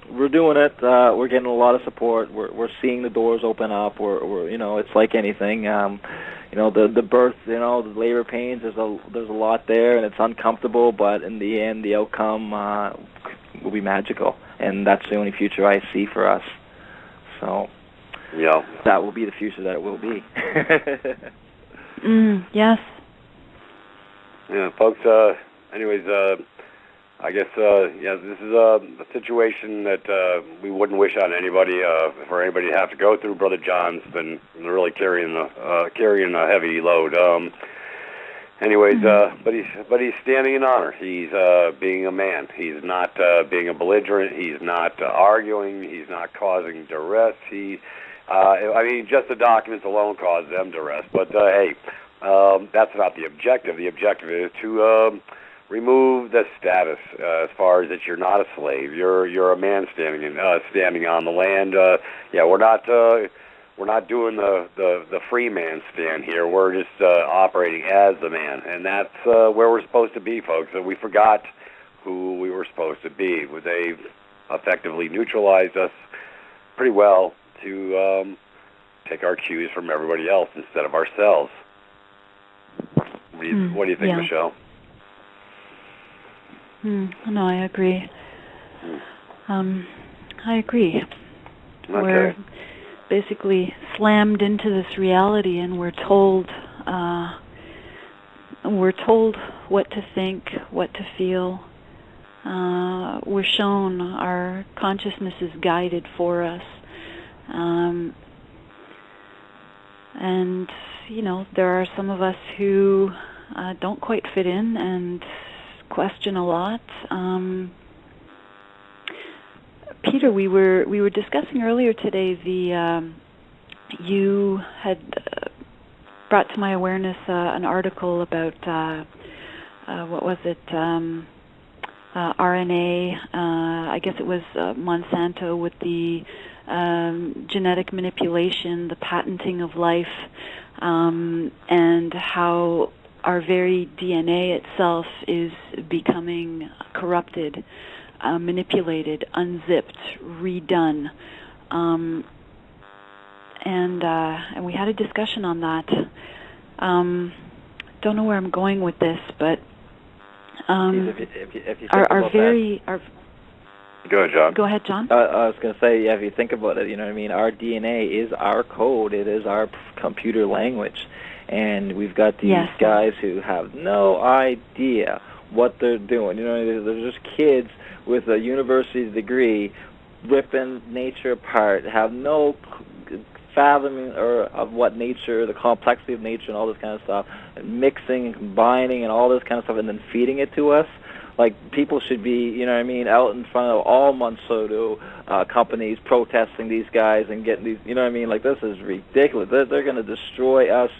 we're doing it. We're getting a lot of support. We're seeing the doors open up. We're it's like anything. the birth, the labor pains. There's a lot there, and it's uncomfortable, but in the end, the outcome will be magical, and that's the only future I see for us. So, that will be the future that it will be. Yes. Yeah, folks. Anyways, I guess this is a situation that we wouldn't wish on anybody. For anybody to have to go through. Brother John's been really carrying a heavy load. But he's standing in honor. He's being a man. He's not being a belligerent. He's not arguing. He's not causing duress. Just the documents alone cause them duress. But hey, that's not the objective. The objective is to remove the status as far as that you're not a slave. You're a man standing on the land. We're not doing the free man stand here. We're just operating as the man, and that's where we're supposed to be, folks. And we forgot who we were supposed to be. They've effectively neutralized us pretty well to take our cues from everybody else instead of ourselves. What do you think, Michelle? No, I agree. I agree. Okay. We're basically slammed into this reality, and we're told what to think, what to feel. We're shown our consciousness is guided for us. And, there are some of us who don't quite fit in and question a lot. Peter, we were discussing earlier today you had brought to my awareness an article about what was it? RNA. I guess it was Monsanto with the genetic manipulation, the patenting of life, and how our very DNA itself is becoming corrupted, manipulated, unzipped, redone. And we had a discussion on that. Don't know where I'm going with this, but if you Go ahead, John. Go ahead, John. I was going to say, if you think about it, our DNA is our code. It is our computer language. And we've got these guys who have no idea what they're doing. They're just kids with a university degree ripping nature apart, have no fathoming of what nature, the complexity of nature and all this kind of stuff, and mixing and combining and all this kind of stuff, and then feeding it to us. Like, people should be, out in front of all Monsanto companies protesting these guys and getting these, like, this is ridiculous. They're going to destroy us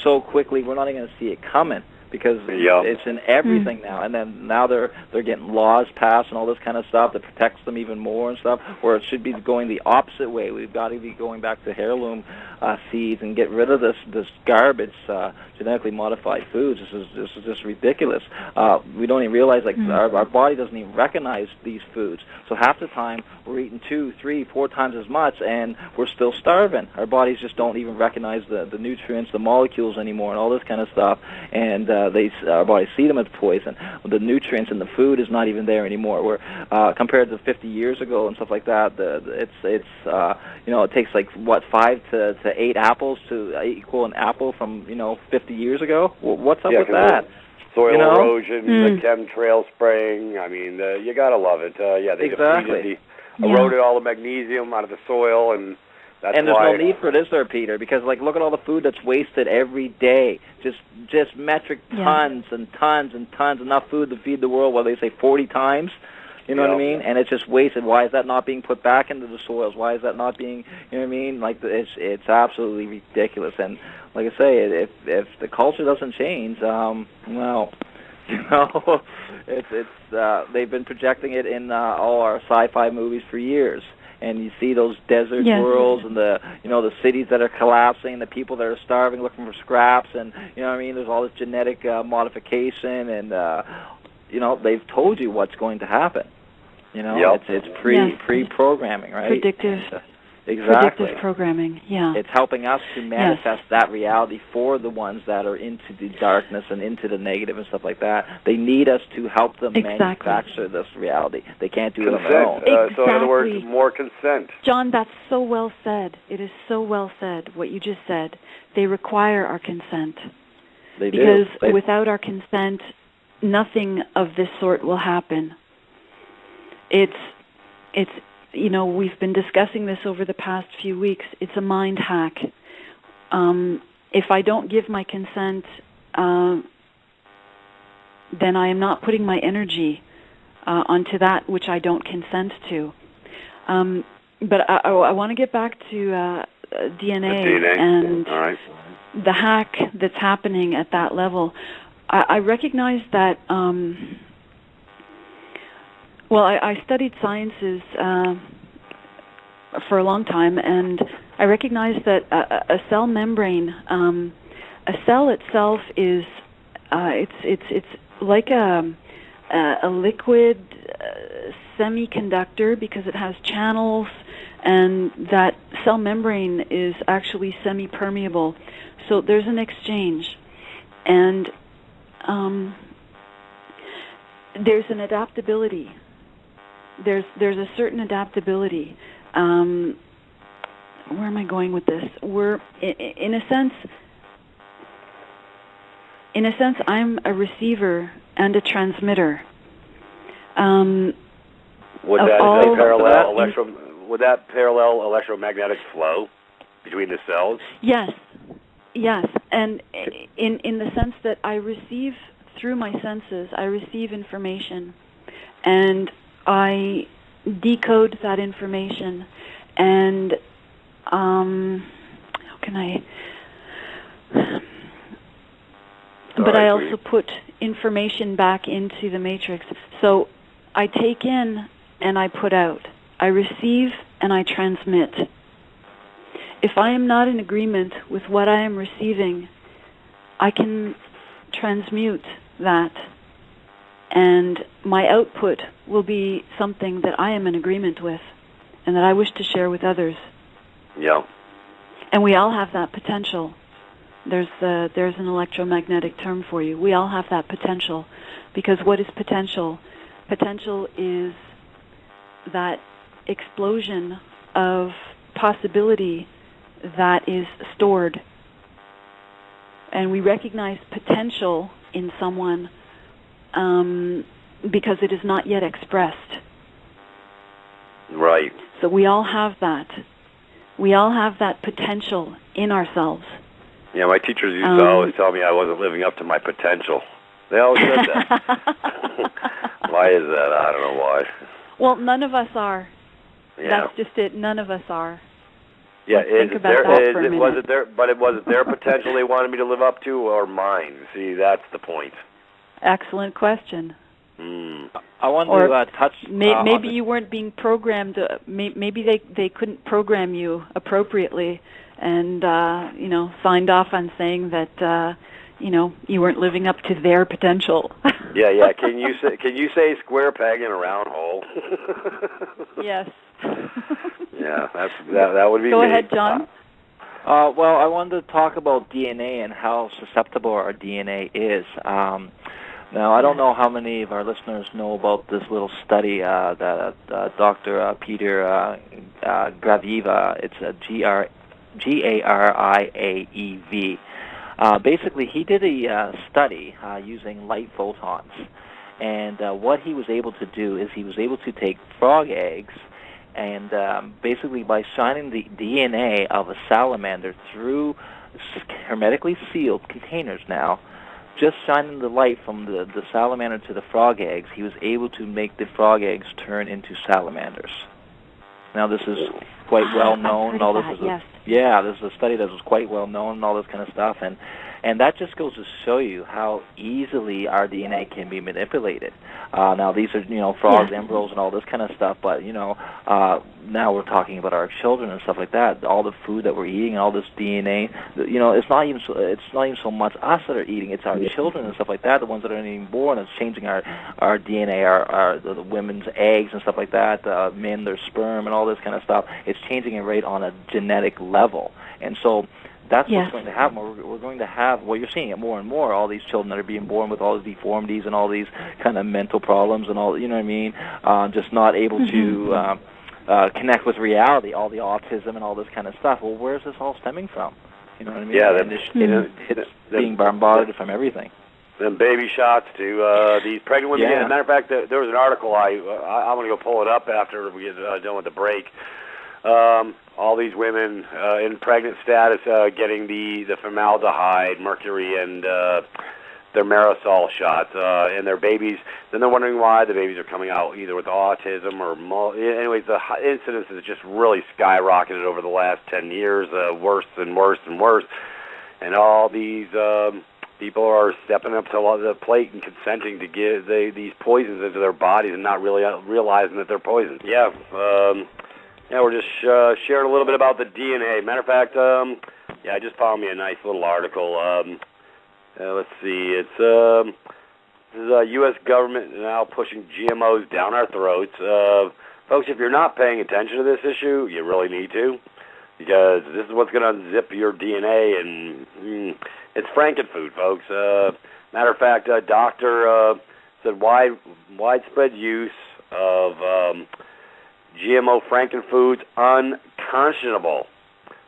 so quickly, we're not even going to see it coming. Because it's in everything now, and then now they're getting laws passed and all this kind of stuff that protects them even more and stuff. Where it should be going the opposite way. We've got to be going back to heirloom seeds and get rid of this garbage, genetically modified foods. This is just ridiculous. We don't even realize our body doesn't even recognize these foods. So half the time we're eating 2, 3, 4 times as much, and we're still starving. Our bodies just don't even recognize the nutrients, the molecules anymore, and all this kind of stuff. And our bodies see them as poison. The nutrients in the food is not even there anymore. We're compared to 50 years ago and stuff like that. It takes 5 to 8 apples to equal an apple from 50 years ago. What's up with that? Soil erosion, the chemtrail spraying. I mean, you gotta love it. They eroded all the magnesium out of the soil, and that's and there's no need for this, there, Peter, because look at all the food that's wasted every day. Just metric tons and tons and tons, enough food to feed the world. Well, they say 40 times. You know what I mean? And it's just wasted. Why is that not being put back into the soils? Why is that not being, it's absolutely ridiculous. And like I say, if the culture doesn't change, they've been projecting it in all our sci-fi movies for years. And you see those desert worlds and the cities that are collapsing, the people that are starving, looking for scraps, and there's all this genetic modification, and they've told you what's going to happen. It's pre-programming, right? Predictive. Exactly. Predictive programming, yeah. It's helping us to manifest that reality for the ones that are into the darkness and into the negative and stuff like that. They need us to help them manufacture this reality. They can't do it on their own. So in other words, more consent. John, that's so well said. It is so well said, what you just said. They require our consent. They do. Because without our consent, nothing of this sort will happen. It's we've been discussing this over the past few weeks. It's a mind hack. If I don't give my consent, then I am not putting my energy onto that which I don't consent to. But I want to get back to DNA and all right. the hack that's happening at that level. I recognize that. I studied sciences for a long time, and I recognize that a cell membrane, a cell itself is it's like a liquid semiconductor because it has channels, and that cell membrane is actually semi-permeable. So there's an exchange, and there's an adaptability. There's a certain adaptability. Where am I going with this? We're in a sense, I'm a receiver and a transmitter. Would that parallel electromagnetic flow between the cells? Yes, and in the sense that I receive through my senses, I receive information, and I decode that information, and how can I? But I also put information back into the matrix. So I take in and I put out. I receive and I transmit. If I am not in agreement with what I am receiving, I can transmute that, and my output will be something that I am in agreement with and that I wish to share with others. Yeah. And we all have that potential. There's an electromagnetic term for you. We all have that potential, because what is potential? Potential is that explosion of possibility that is stored. And we recognize potential in someone because it is not yet expressed. Right. So we all have that. We all have that potential in ourselves. Yeah, my teachers used to always tell me I wasn't living up to my potential. They always said that. Why is that? I don't know why. Well, none of us are. Yeah. That's just it. None of us are. Yeah, think about that for a minute. was it their potential they wanted me to live up to, or mine? See, that's the point. Excellent question. I want to touch. Maybe you weren't being programmed. Maybe they couldn't program you appropriately, and signed off on saying that you weren't living up to their potential. Yeah. Can you say square peg in a round hole? Yes. Yeah, that would be. Go me. ahead, John. Well, I wanted to talk about DNA and how susceptible our DNA is. Now, I don't know how many of our listeners know about this little study that Dr. Peter Gradiva, it's G-A-R-I-A-E-V. Basically, he did a study using light photons. And what he was able to do is he was able to take frog eggs and basically by shining the DNA of a salamander through hermetically sealed containers now, just shining the light from the salamander to the frog eggs, he was able to make the frog eggs turn into salamanders. Now, this is quite well known. Yes. This is a study that was quite well known and all this kind of stuff. And And that just goes to show you how easily our DNA can be manipulated. Now, these are, frogs, embryos, and all this kind of stuff, but, now we're talking about our children and stuff like that. All the food that we're eating and all this DNA, it's not even so much us that are eating, it's our children and stuff like that, the ones that are being born. It's changing our DNA, the women's eggs and stuff like that, men, their sperm and all this kind of stuff. It's changing it right on a genetic level. And so that's what's going to happen. We're going to have, well, you're seeing it more and more, all these children that are being born with all these deformities and all these kind of mental problems and all, you know what I mean, just not able to connect with reality, all the autism and all this kind of stuff. Well, where's this all stemming from? You know what I mean? Yeah, it's being bombarded from everything. Them baby shots to these pregnant women. As a matter of fact, there was an article, I'm going to go pull it up after we get done with the break. All these women in pregnant status getting the formaldehyde, mercury, and their Marisol shots, and their babies. Then they're wondering why the babies are coming out either with autism or anyways. The incidence has just really skyrocketed over the last 10 years, worse and worse and worse. And all these people are stepping up to the plate and consenting to give these poisons into their bodies and not really realizing that they're poisons. Yeah. We're just sharing a little bit about the DNA. Matter of fact, I just found me a nice little article. Let's see. It's this is U.S. government now pushing GMOs down our throats. Folks, if you're not paying attention to this issue, you really need to, because this is what's going to unzip your DNA, and it's frankenfood, folks. Matter of fact, a doctor said widespread use of GMO frankenfoods unconscionable.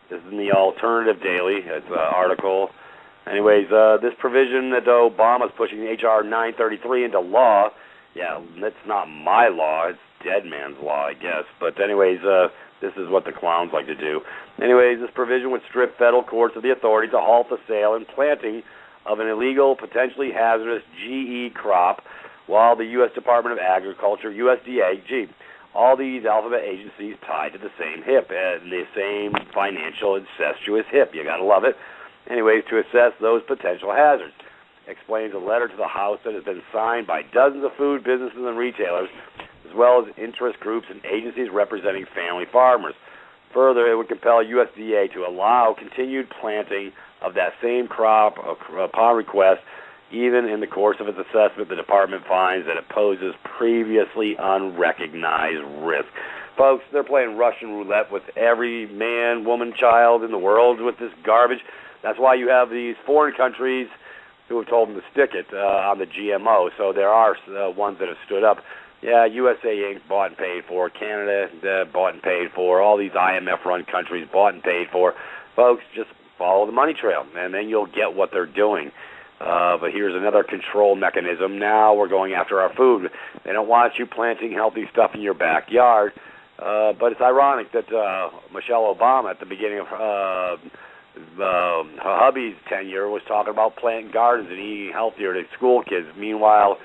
This is in the Alternative Daily. It's an article. Anyways, this provision that Obama's pushing H.R. 933 into law, that's not my law. It's dead man's law, I guess. But anyways, this is what the clowns like to do. Anyways, this provision would strip federal courts of the authority to halt the sale and planting of an illegal, potentially hazardous GE crop, while the U.S. Department of Agriculture, USDA, all these alphabet agencies tied to the same hip, and the same financial incestuous hip. You gotta love it. Anyways, to assess those potential hazards. Explains a letter to the House that has been signed by dozens of food businesses and retailers, as well as interest groups and agencies representing family farmers. Further, it would compel USDA to allow continued planting of that same crop upon request. Even in the course of its assessment, the department finds that it poses previously unrecognized risk. Folks, they're playing Russian roulette with every man, woman, child in the world with this garbage. That's why you have these foreign countries who have told them to stick it on the GMO. So there are ones that have stood up. Yeah, USA Inc. bought and paid for. Canada bought and paid for. All these IMF-run countries bought and paid for. Folks, just follow the money trail, and then you'll get what they're doing. But here's another control mechanism. Now we're going after our food. They don't want you planting healthy stuff in your backyard. But it's ironic that Michelle Obama, at the beginning of her hubby's tenure, was talking about planting gardens and eating healthier to school kids. Meanwhile,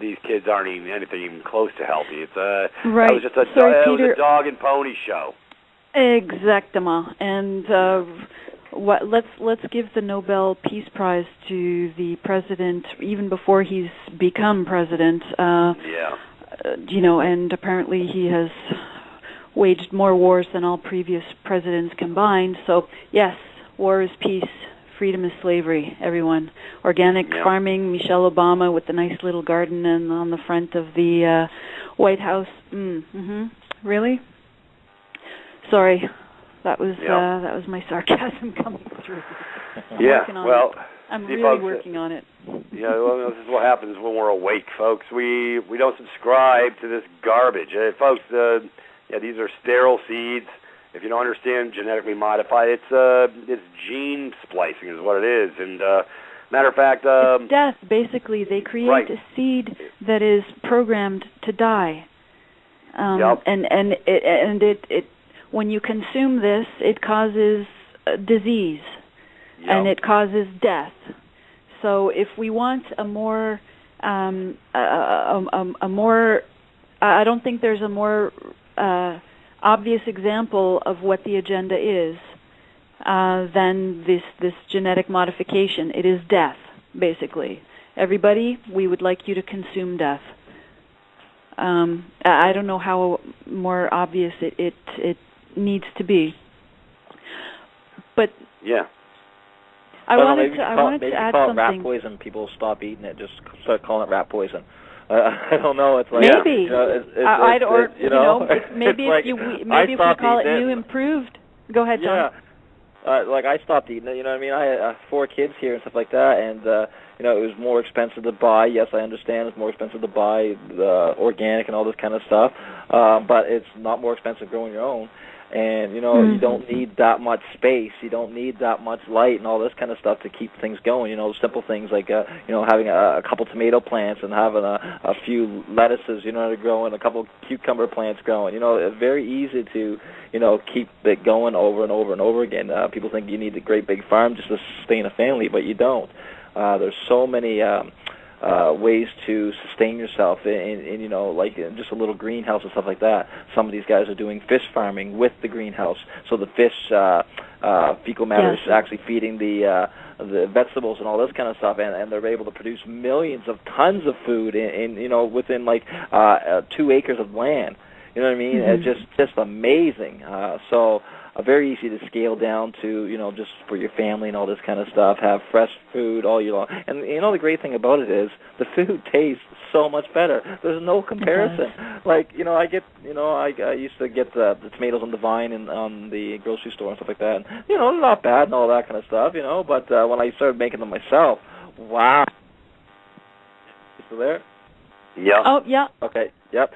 these kids aren't eating anything even close to healthy. It's right. It was just it was a dog and pony show. Exactement. And let's give the Nobel Peace Prize to the president even before he's become president. And apparently he has waged more wars than all previous presidents combined. So, yes, war is peace, freedom is slavery, everyone. Organic farming, Michelle Obama with the nice little garden and on the front of the White House. Really? Sorry, that was my sarcasm coming through. I'm really working on it. This is what happens when we're awake, folks. We don't subscribe to this garbage. Folks, these are sterile seeds. If you don't understand genetically modified, it's gene splicing is what it is. And matter of fact, it's death. Basically, they create a seed that is programmed to die. And it when you consume this, it causes disease, and it causes death. So if we want a more I don't think there's a more obvious example of what the agenda is. than this genetic modification. It is death, basically. Everybody, we would like you to consume death. I don't know how more obvious it needs to be. But yeah, I wanted to add call something. It rat poison. People stop eating it. Just start calling it rat poison. I don't know. It's like maybe maybe like, if we call it new improved. Go ahead, John. Yeah, like I stopped eating it. You know what I mean? I had 4 kids here and stuff like that, and it was more expensive to buy. Yes, I understand it's more expensive to buy the organic and all this kind of stuff, but it's not more expensive growing your own. And, you don't need that much space. You don't need that much light and all this kind of stuff to keep things going. Simple things like, having a couple tomato plants and having a few lettuces, to grow, and a couple cucumber plants growing. It's very easy to, keep it going over and over and over again. People think you need a great big farm just to sustain a family, but you don't. There's so many ways to sustain yourself in like just a little greenhouse and stuff like that. Some of these guys are doing fish farming with the greenhouse, so the fish fecal matter is actually feeding the vegetables and all this kind of stuff, and they're able to produce millions of tons of food in within like 2 acres of land. You know what I mean? Mm-hmm. It's just amazing. So very easy to scale down to, just for your family and all this kind of stuff. Have fresh food all year long. And, the great thing about it is the food tastes so much better. There's no comparison. Like, I get, I used to get the tomatoes on the vine and on the grocery store and stuff like that. And, not bad and all that kind of stuff, but when I started making them myself, wow. You still there? Yeah. Oh, yeah. Okay, yep.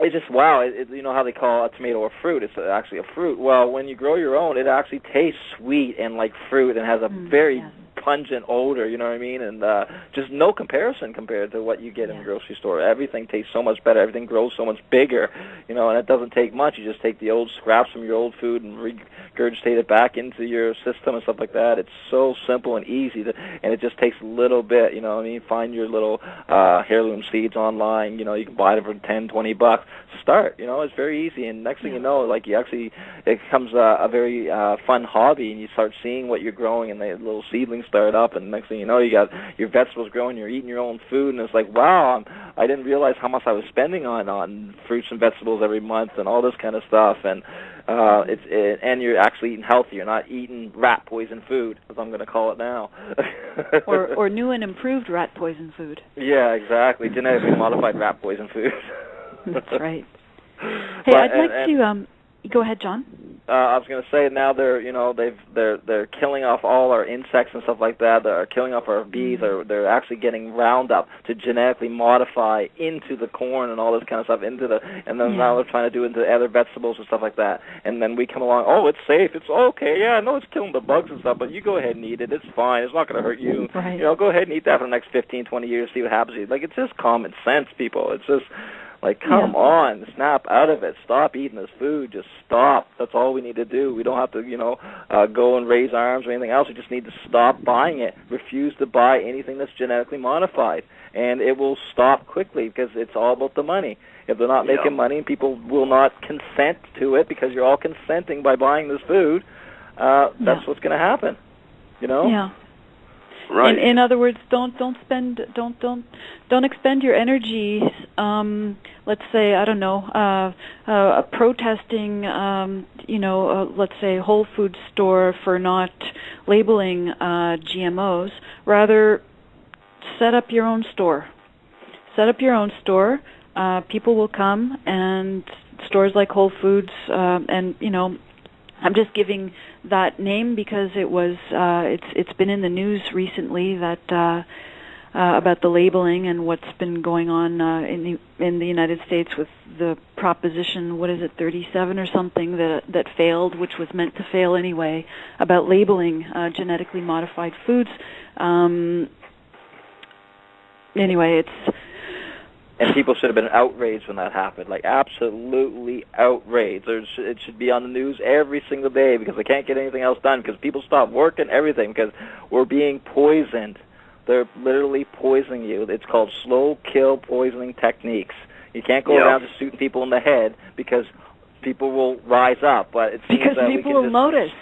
It's just, wow, you know how they call a tomato a fruit? It's actually a fruit. Well, when you grow your own, it actually tastes sweet and like fruit and has a very pungent odor, you know what I mean? And just no comparison compared to what you get in the grocery store. Everything tastes so much better. Everything grows so much bigger, and it doesn't take much. You just take the old scraps from your old food and regurgitate it back into your system and stuff like that. It's so simple and easy, and it just takes a little bit, you know what I mean? Find your little heirloom seeds online. You can buy them for $10-$20. Start, it's very easy, and next thing you know, like it becomes a very fun hobby, and you start seeing what you're growing, and the little seedlings start up, and next thing you know, you got your vegetables growing, you're eating your own food, and it's like, wow, I didn't realize how much I was spending on fruits and vegetables every month, and all this kind of stuff, and and you're actually eating healthy. You're not eating rat poison food, as I'm going to call it now. or new and improved rat poison food. Yeah, exactly. Genetically modified rat poison food. That's right. Hey, I'd like to go ahead, John. I was going to say now they're killing off all our insects and stuff like that. They're killing off our bees. They're actually getting Roundup to genetically modify into the corn and all this kind of stuff and then now they're trying to do it into other vegetables and stuff like that. And then we come along, oh, it's safe. It's okay. Yeah, I know it's killing the bugs and stuff, but you go ahead and eat it. It's fine. It's not going to hurt you. Right. Go ahead and eat that for the next 15, 20 years. See what happens to you. Like, it's just common sense, people. It's just. Like, come on, snap out of it. Stop eating this food. Just stop. That's all we need to do. We don't have to, go and raise arms or anything else. We just need to stop buying it. Refuse to buy anything that's genetically modified. And it will stop quickly because it's all about the money. If they're not making money, people will not consent to it because you're all consenting by buying this food. That's what's going to happen, Yeah. Right. In other words, don't expend your energy. Let's say, I don't know, protesting. Let's say Whole Foods store for not labeling GMOs. Rather, set up your own store. Set up your own store. People will come, and stores like Whole Foods, and I'm just giving that name because it was it's been in the news recently that about the labeling and what's been going on in the United States with the proposition, what is it, 37 or something that failed, which was meant to fail anyway, about labeling genetically modified foods. Anyway, it's. And people should have been outraged when that happened, like absolutely outraged. It should be on the news every single day because they can't get anything else done because people stop working, everything, because we're being poisoned. They're literally poisoning you. It's called slow kill poisoning techniques. You can't go around just shooting people in the head because people will rise up. But it seems because that people we can will notice.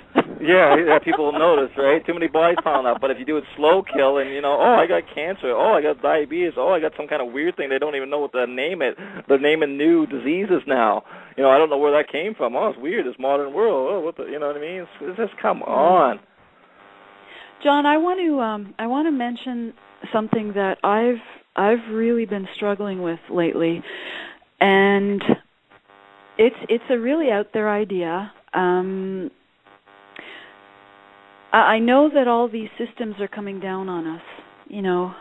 yeah, people will notice, right? Too many bodies piling up. But if you do it slow kill, and oh, I got cancer, oh, I got diabetes, oh, I got some kind of weird thing, they don't even know what to name it. They're naming new diseases now. I don't know where that came from. Oh, it's weird. This modern world. Oh, what the, you know what I mean? It's just come on. John, I want to mention something that I've really been struggling with lately, and it's a really out there idea. I know that all these systems are coming down on us.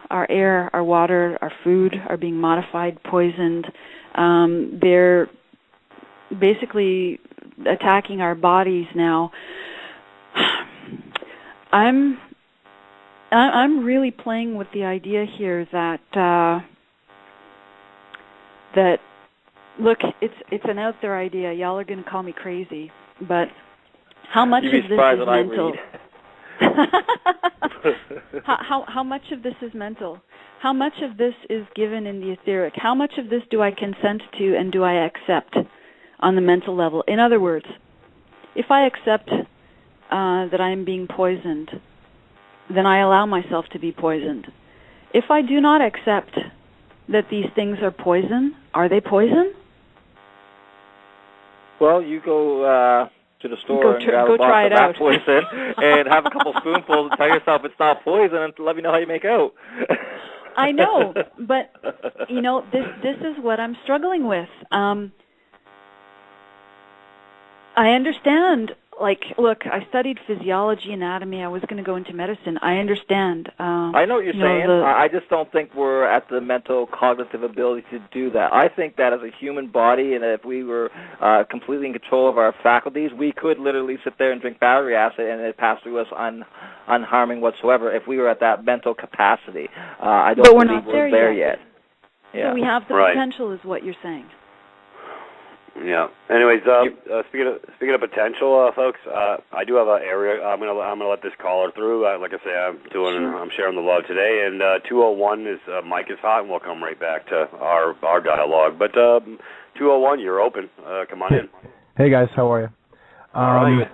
Our air, our water, our food are being modified, poisoned. They're basically attacking our bodies now. I'm really playing with the idea here that look, it's an out there idea. Y'all are going to call me crazy, but how much of this is mental? How much of this is mental? How much of this is given in the etheric? How much of this do I consent to and do I accept on the mental level? In other words, if I accept that I am being poisoned, then I allow myself to be poisoned. If I do not accept that these things are poison, are they poison? Well, you go to the store and grab a box of rat poison and have a couple spoonfuls and tell yourself it's not poison and let me know how you make out. I know, but, this is what I'm struggling with. I understand. Look, I studied physiology, anatomy. I was going to go into medicine. I understand. I know what you're saying. I just don't think we're at the mental cognitive ability to do that. I think that as a human body, and if we were completely in control of our faculties, we could literally sit there and drink battery acid and it pass through us unharming whatsoever if we were at that mental capacity. I don't believe we're there yet. Yeah. So we have the potential is what you're saying. Yeah. Anyways, speaking of potential, folks, I do have an area. I'm gonna let this caller through. Like I say, I'm sharing the love today, and 201 is Mike is hot, and we'll come right back to our dialogue. But 201, you're open. Come on in. Hey guys, how are you? All right.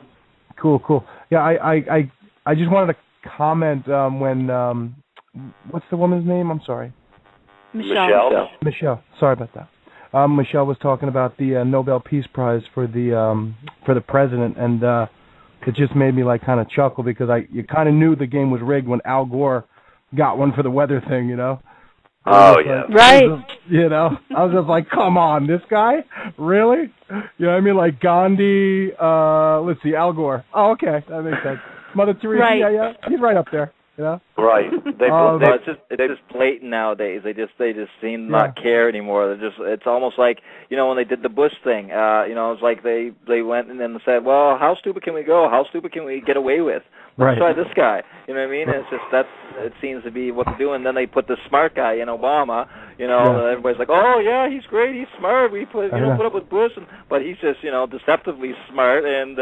Cool. Yeah, I just wanted to comment when what's the woman's name? I'm sorry. Michelle. Sorry about that. Michelle was talking about the Nobel Peace Prize for the president, and it just made me kind of chuckle because you kind of knew the game was rigged when Al Gore got one for the weather thing, Oh yeah. Right. I was just like, come on, this guy, really? You know what I mean? Like Gandhi. Let's see, Al Gore. Oh, okay, that makes sense. Mother Teresa. Right. Yeah, he's right up there. Right. It's just blatant nowadays. They just seem to not care anymore. It's almost like when they did the Bush thing. It's like they went and then said, well, how stupid can we go? How stupid can we get away with? Let's try this guy. You know what I mean? And it's just it seems to be what they're doing. Then they put the smart guy in Obama. Everybody's like, oh yeah, he's great, he's smart. We put up with Bush, but he's just deceptively smart and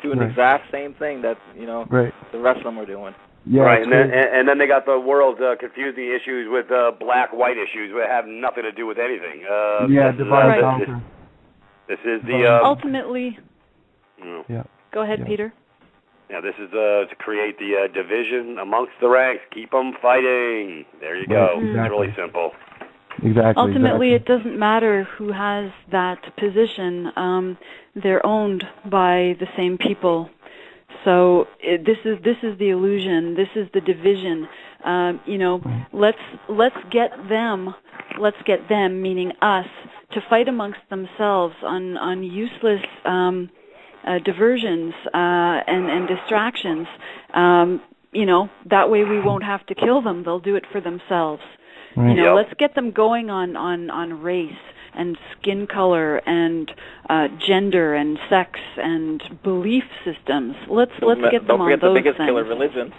doing the exact same thing that the rest of them are doing. Yeah, right, and then they got the world confusing issues with black-white issues that have nothing to do with anything. Divide and conquer. This is the ultimately. Yeah. Go ahead, Peter. Yeah, this is to create the division amongst the ranks. Keep them fighting. There you go. Exactly. It's really simple. Exactly. Ultimately, it doesn't matter who has that position. They're owned by the same people. So this is the illusion. This is the division. Let's get them, meaning us, to fight amongst themselves on useless diversions and distractions. That way we won't have to kill them. They'll do it for themselves. Right. Let's get them going on race and skin color and gender and sex and belief systems. Let's get them on those things. Don't forget the biggest killer, religion.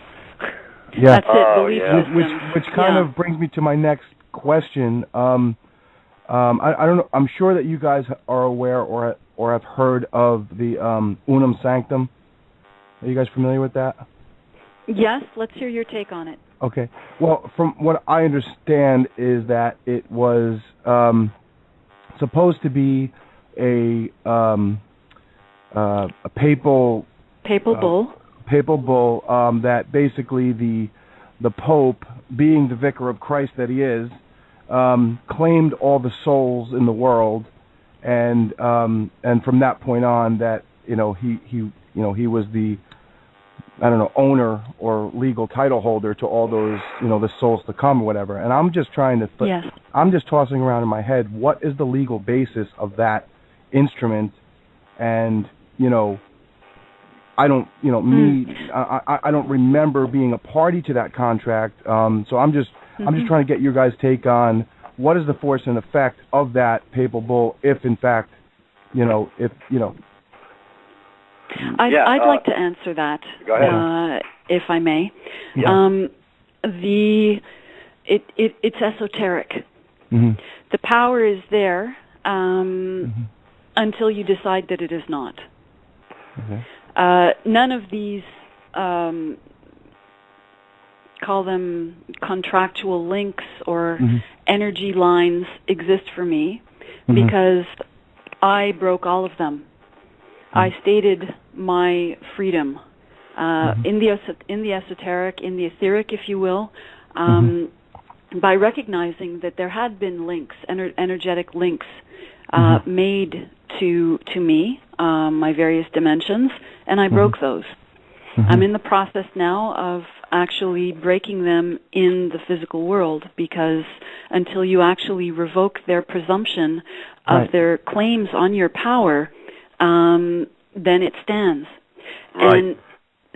Yeah. That's it, belief systems. Which kind of brings me to my next question. I don't know. I'm sure that you guys are aware or have heard of the Unum Sanctum. Are you guys familiar with that? Yes. Let's hear your take on it. Okay. Well, from what I understand is that it was supposed to be a a papal bull. Papal bull that basically the Pope, being the vicar of Christ that he is, claimed all the souls in the world, and from that point on, that he was the owner or legal title holder to all those the souls to come or whatever. And I'm just trying to I'm just tossing around in my head, what is the legal basis of that instrument? And I don't I don't remember being a party to that contract. So I'm just trying to get your guys' take on what is the force and effect of that papal bull, if in fact I'd like to answer that. Go ahead. If I may. Yeah. It's esoteric. Mm-hmm. The power is there until you decide that it is not. Okay. None of these call them contractual links or energy lines exist for me because I broke all of them. I stated my freedom in the esoteric, in the etheric, if you will, by recognizing that there had been links, energetic links, made to me, my various dimensions, and I broke those. I'm in the process now of actually breaking them in the physical world, because until you actually revoke their presumption of their claims on your power, then it stands. Right. And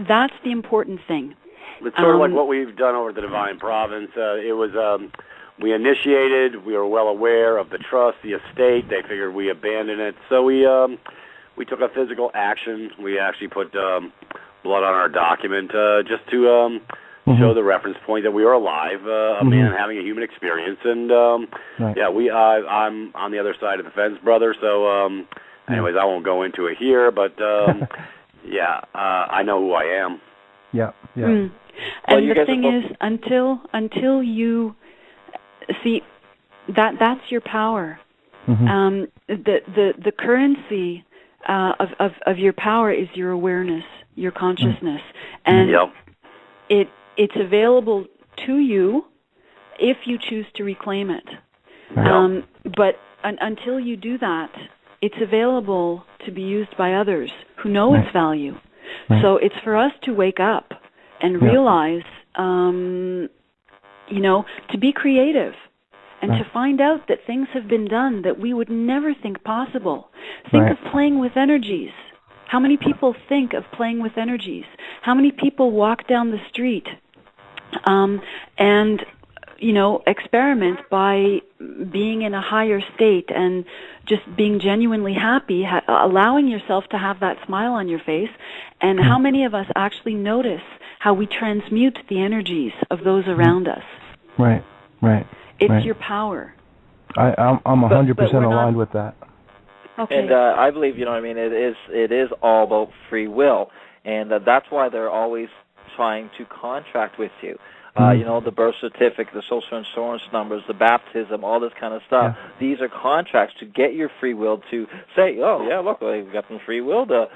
that's the important thing. It's sort of like what we've done over at the Divine Province. It was, we initiated, we were well aware of the trust, the estate. They figured we abandoned it. So we took a physical action. We actually put blood on our document just to show the reference point that we were alive, a man having a human experience. And, I'm on the other side of the fence, brother, so... anyways, I won't go into it here, but I know who I am. Yeah. And the thing is, until you see that's your power. The currency of your power is your awareness, your consciousness, and it's available to you if you choose to reclaim it. But until you do that, it's available to be used by others who know its value. So it's for us to wake up and realize, to be creative and to find out that things have been done that we would never think possible. Think of playing with energies. How many people think of playing with energies? How many people walk down the street and experiment by being in a higher state and just being genuinely happy, allowing yourself to have that smile on your face? And how many of us actually notice how we transmute the energies of those around us? Right. It's your power. I'm 100% aligned with that. Okay. And I believe, it is all about free will, and that's why they're always trying to contract with you. The birth certificate, the social insurance numbers, the baptism, all this kind of stuff. Yeah. These are contracts to get your free will to say, look, they've got some free will to,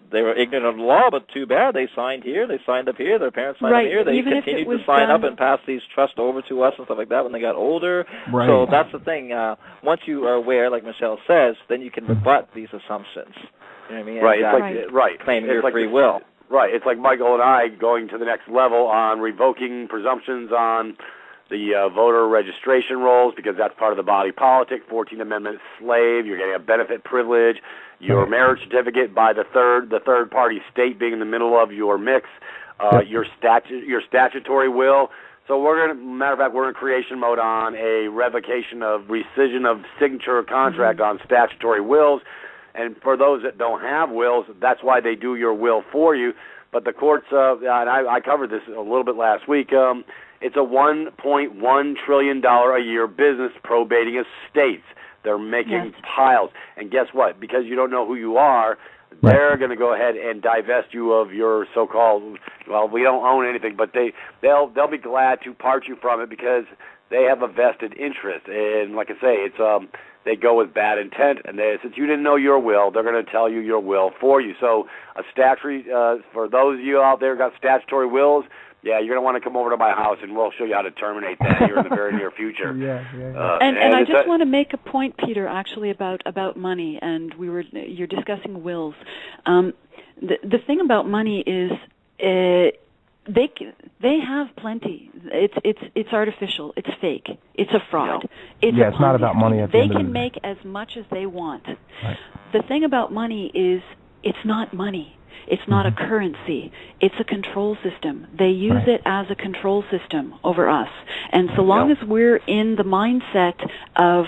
they were ignorant of the law, but too bad. They signed here, they signed up here, their parents signed up here. They continued to sign up and pass these trusts over to us and stuff like that when they got older. Right. So that's the thing. Once you are aware, like Michelle says, then you can rebut these assumptions. You know what I mean? Right. Claiming your free will. Right. It's like Michael and I going to the next level on revoking presumptions on the voter registration rolls, because that's part of the body politic. 14th Amendment slave. You're getting a benefit privilege. Your marriage certificate by the third party state being in the middle of your mix. Your statutory will. So matter of fact, we're in creation mode on a revocation of rescission of signature contract on statutory wills. And for those that don't have wills, that's why they do your will for you. But the courts, and I covered this a little bit last week, it's a $1.1 trillion a year business probating estates. They're making piles. And guess what? Because you don't know who you are, they're going to go ahead and divest you of your so-called, well, we don't own anything, but they'll be glad to part you from it because they have a vested interest. And like I say, it's they go with bad intent, and since you didn't know your will, they're going to tell you your will for you. So a statutory, for those of you out there who got statutory wills, yeah, you're going to want to come over to my house, and we'll show you how to terminate that here in the very near future. And I just want to make a point, Peter, actually about money, and you're discussing wills. The thing about money is they have plenty. It's artificial. It's fake. It's a fraud. It's not about money at the end of the day. They can make as much as they want. Right. The thing about money is it's not money. It's not a currency. It's a control system. They use it as a control system over us. And so long as we're in the mindset of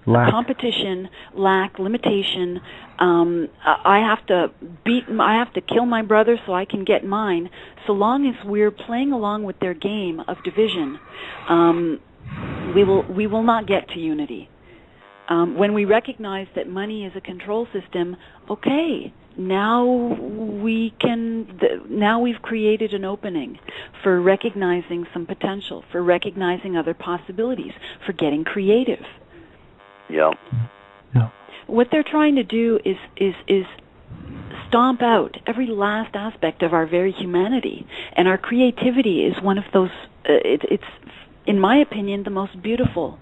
competition, lack, limitation, I have to kill my brother so I can get mine. So long as we're playing along with their game of division, we will not get to unity. When we recognize that money is a control system, okay, now we've created an opening for recognizing some potential, for recognizing other possibilities, for getting creative. Yeah. What they're trying to do is stomp out every last aspect of our very humanity, and our creativity is one of those. It's, in my opinion, the most beautiful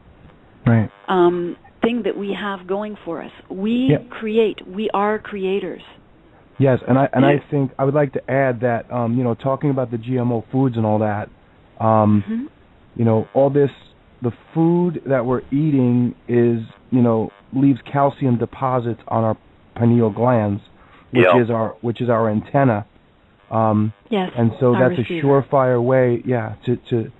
thing that we have going for us. We create. We are creators. Yes, and I think I would like to add that talking about the GMO foods and all that, all this, the food that we're eating is leaves calcium deposits on our pineal glands, which is our antenna. Yes, and so that's a surefire way, to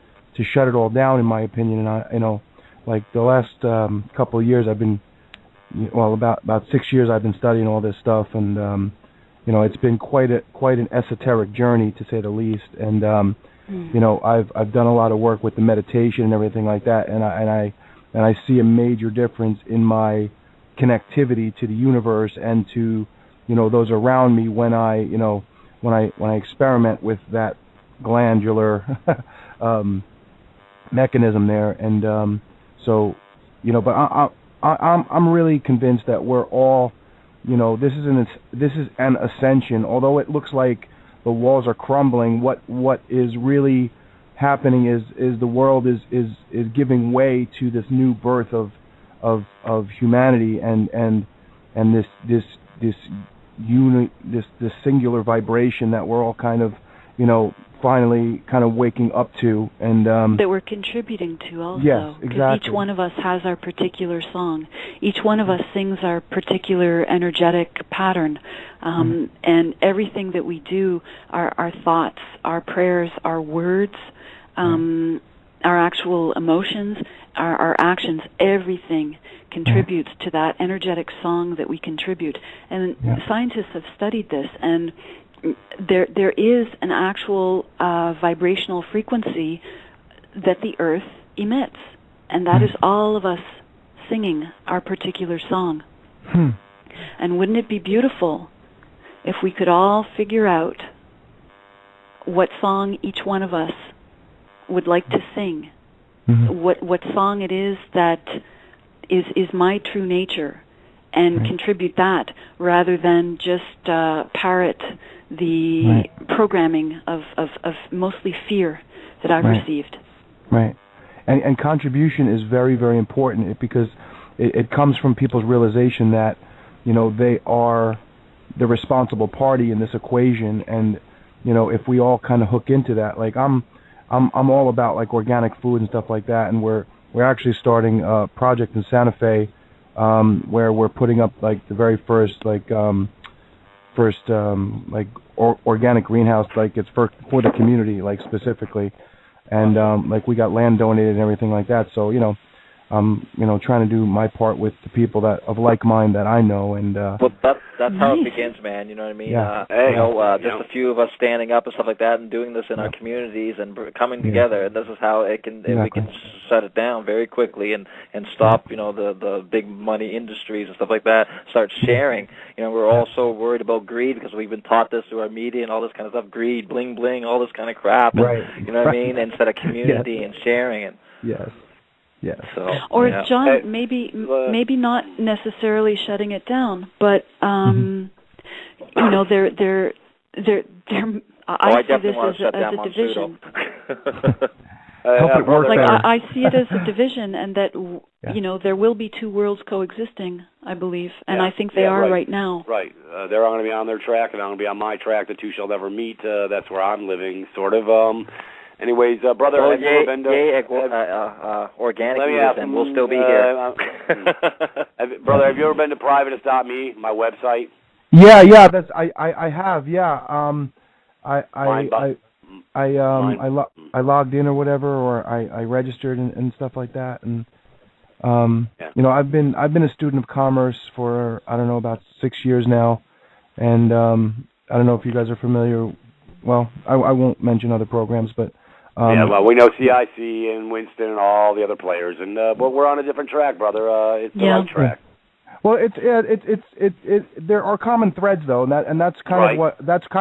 shut it all down, in my opinion. And like the last couple of years, I've been, about 6 years, I've been studying all this stuff, and it's been quite an esoteric journey, to say the least. And I've done a lot of work with the meditation and everything like that, and I see a major difference in my connectivity to the universe and to those around me when I experiment with that glandular mechanism there. And but I'm really convinced that we're all, this is an ascension. Although it looks like the walls are crumbling, what is really happening is the world is giving way to this new birth of humanity and this singular vibration that we're all kind of finally kind of waking up to, and that we're contributing to also. Yes, exactly. Because each one of us has our particular song. Each one of us sings our particular energetic pattern, and everything that we do, our thoughts, our prayers, our words, our actual emotions, our actions, everything contributes to that energetic song that we contribute. And scientists have studied this, and there is an actual vibrational frequency that the earth emits, and that is all of us singing our particular song. And wouldn't it be beautiful if we could all figure out what song each one of us would like to sing, what song it is that is my true nature, and contribute that, rather than just parrot the programming of mostly fear that I've received. Right. And contribution is very, very important, because it comes from people's realization that, they are the responsible party in this equation. And, if we all kind of hook into that, like I'm all about like organic food and stuff like that. And we're actually starting a project in Santa Fe, where we're putting up like the very first organic greenhouse, like it's for the community, like specifically, and like we got land donated and everything like that. So I'm trying to do my part with the people that of like mind that I know, and well, that's how it begins, man. You know what I mean? Yeah. Just a few of us standing up and stuff like that, and doing this in our communities and coming together. And this is how it can we can shut it down very quickly and stop the big money industries and stuff like that. Start sharing. We're all so worried about greed because we've been taught this through our media and all this kind of stuff. Greed, bling bling, all this kind of crap. And, right. You know what I mean? Instead of community and sharing it. Yes. Yes. So, or John, maybe not necessarily shutting it down, but they're I see this as a division. I see it as a division, and that there will be two worlds coexisting, I believe, and I think they are right now. Right. They're going to be on their track, and I'm going to be on my track. The two shall never meet. That's where I'm living, sort of. Anyways, brother, have you ever been to... organic news, and we'll still be here. Brother, have you ever been to privatist.me, my website? Yeah, that's I have, yeah. I logged in or whatever, or I registered and stuff like that, and I've been a student of commerce for about 6 years now, and I don't know if you guys are familiar. Well, I won't mention other programs, but well, we know CIC and Winston and all the other players, and but we're on a different track, brother. It's the right track. Well, there are common threads though, and that's kind